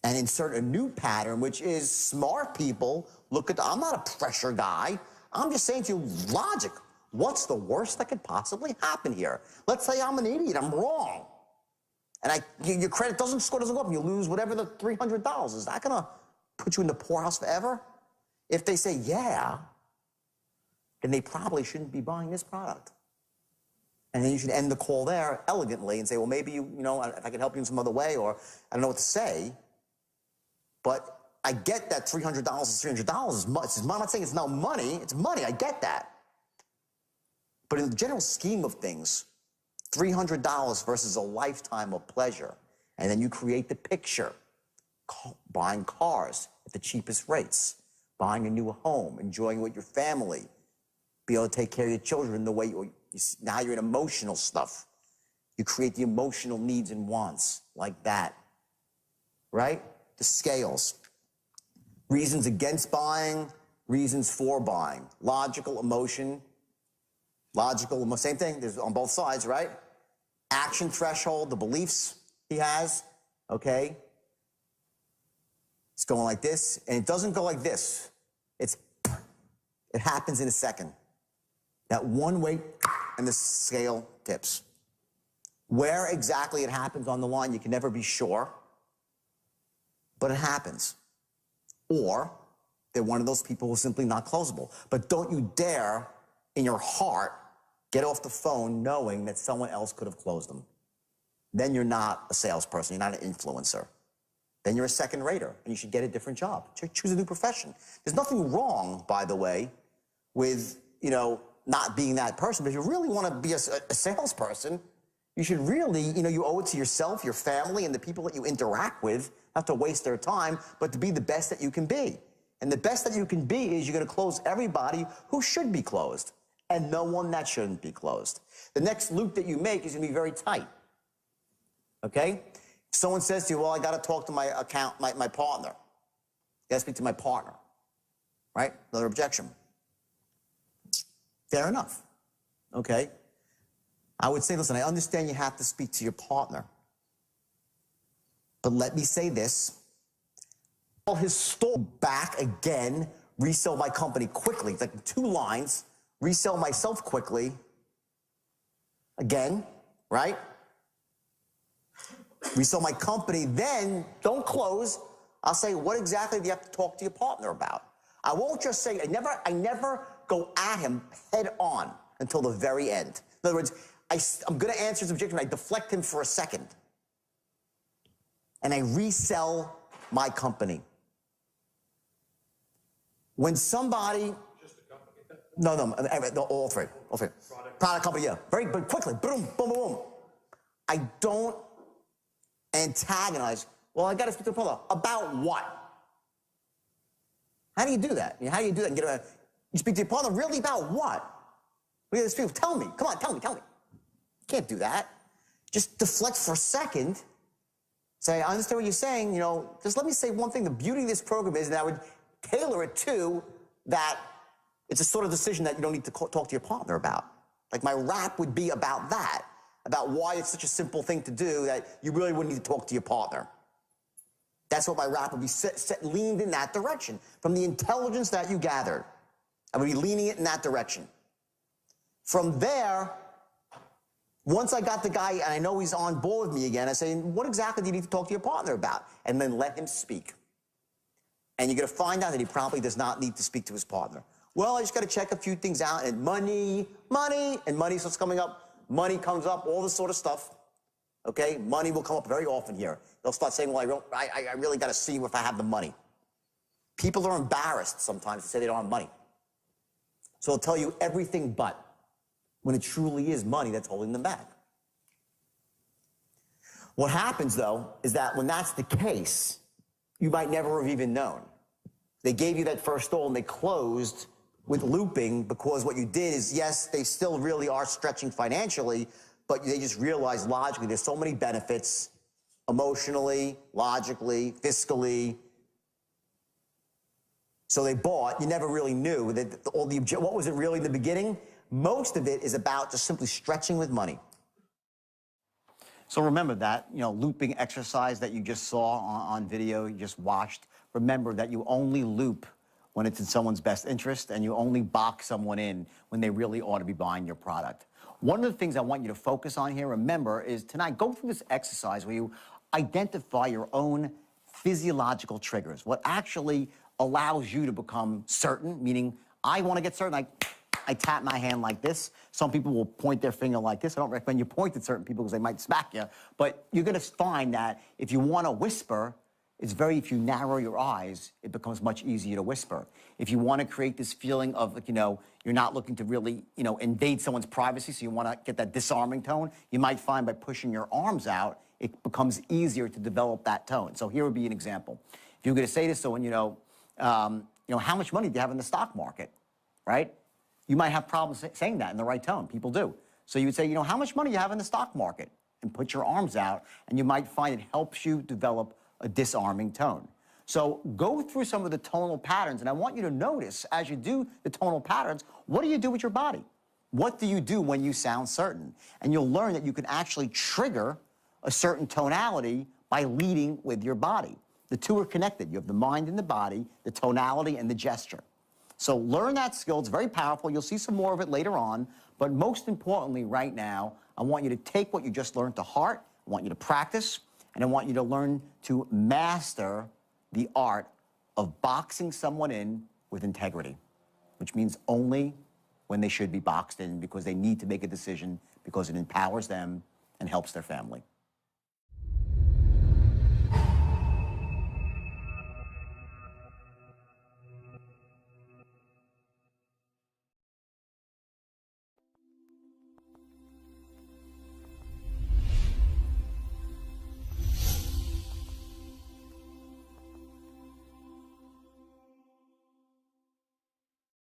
and insert a new pattern, which is smart people look at, I'm not a pressure guy. I'm just saying to you, logic. What's the worst that could possibly happen here? Let's say I'm an idiot, I'm wrong. And your credit score doesn't go up and you lose whatever the $300. Is that going to put you in the poorhouse forever? If they say, yeah, then they probably shouldn't be buying this product. And then you should end the call there elegantly and say, well, maybe you know, if I can help you in some other way, or I don't know what to say. But I get that $300 is $300 is much. I'm not saying it's no money. It's money. I get that. But in the general scheme of things, $300 versus a lifetime of pleasure. And then you create the picture. Buying cars at the cheapest rates. Buying a new home. Enjoying it with your family. Be able to take care of your children the way now you're in emotional stuff. You create the emotional needs and wants like that. Right? The scales. Reasons against buying, reasons for buying. Logical, emotion. Logical, same thing, there's on both sides, right? Action threshold, the beliefs he has, okay? It's going like this, and it doesn't go like this. It happens in a second. That one way, and the scale tips. Where exactly it happens on the line, you can never be sure, but it happens. Or they're one of those people who are simply not closable. But don't you dare, in your heart, get off the phone knowing that someone else could have closed them. Then you're not a salesperson, you're not an influencer. Then you're a second rater, and you should get a different job. Choose a new profession. There's nothing wrong, by the way, with, you know, not being that person. But if you really want to be a salesperson, you should really, you know, you owe it to yourself, your family, and the people that you interact with, not to waste their time, but to be the best that you can be. And the best that you can be is you're going to close everybody who should be closed, and no one that shouldn't be closed. The next loop that you make is going to be very tight. Okay? If someone says to you, well, I got to talk to my my partner. You got to speak to my partner. Right? Another objection. Fair enough. Okay? I would say, listen, I understand you have to speak to your partner. But let me say this. All his store back again, resell my company quickly. It's like 2 lines. Resell myself quickly. Again, right? Resell my company, then don't close. I'll say, what exactly do you have to talk to your partner about? I won't just say, I never go at him head on until the very end. In other words, I'm going to answer his objection. I deflect him for a second. And I resell my company. When somebody... Just the company? No, all three. All three. Product company, yeah. Very quickly. Boom, boom, boom. I don't antagonize. Well, I got to speak to the partner. About what? How do you do that? How do you do that? You speak to your partner, really about what? Look at this people. Tell me. Come on, tell me. You can't do that. Just deflect for a second. Say, I understand what you're saying. You know, just let me say one thing. The beauty of this program is that I would tailor it to that it's a sort of decision that you don't need to talk to your partner about. Like my rap would be about that, about why it's such a simple thing to do that you really wouldn't need to talk to your partner. That's what my rap would be, leaned in that direction, from the intelligence that you gathered. I would be leaning it in that direction. From there, once I got the guy and I know he's on board with me again, I say, what exactly do you need to talk to your partner about? And then let him speak. And you're going to find out that he probably does not need to speak to his partner. Well, I just got to check a few things out, and money, and money starts coming up. Money comes up, all this sort of stuff. Okay? Money will come up very often here. They'll start saying, well, I really got to see if I have the money. People are embarrassed sometimes to say they don't have money. So they'll tell you everything but, when it truly is money that's holding them back. What happens, though, is that when that's the case, you might never have even known. They gave you that first stall and they closed with looping because what you did is, yes, they still really are stretching financially, but they just realized logically there's so many benefits, emotionally, logically, fiscally. So they bought. You never really knew that what was it really in the beginning? Most of it is about just simply stretching with money. So remember that, looping exercise that you just saw on video, you just watched. Remember that you only loop when it's in someone's best interest, and you only box someone in when they really ought to be buying your product. One of the things I want you to focus on here, remember, is tonight, go through this exercise where you identify your own physiological triggers, what actually allows you to become certain, meaning I want to get certain, I tap my hand like this. Some people will point their finger like this. I don't recommend you point at certain people because they might smack you. But you're going to find that if you want to whisper, if you narrow your eyes, it becomes much easier to whisper. If you want to create this feeling of, you're not looking to really, invade someone's privacy, so you want to get that disarming tone, you might find by pushing your arms out, it becomes easier to develop that tone. So here would be an example. If you're going to say to someone, how much money do you have in the stock market, right? You might have problems saying that in the right tone. People do. So you would say, how much money do you have in the stock market? And put your arms out, and you might find it helps you develop a disarming tone. So go through some of the tonal patterns, and I want you to notice as you do the tonal patterns, what do you do with your body? What do you do when you sound certain? And you'll learn that you can actually trigger a certain tonality by leading with your body. The two are connected. You have the mind and the body, the tonality and the gesture. So learn that skill. It's very powerful. You'll see some more of it later on. But most importantly, right now, I want you to take what you just learned to heart. I want you to practice. And I want you to learn to master the art of boxing someone in with integrity, which means only when they should be boxed in because they need to make a decision because it empowers them and helps their family.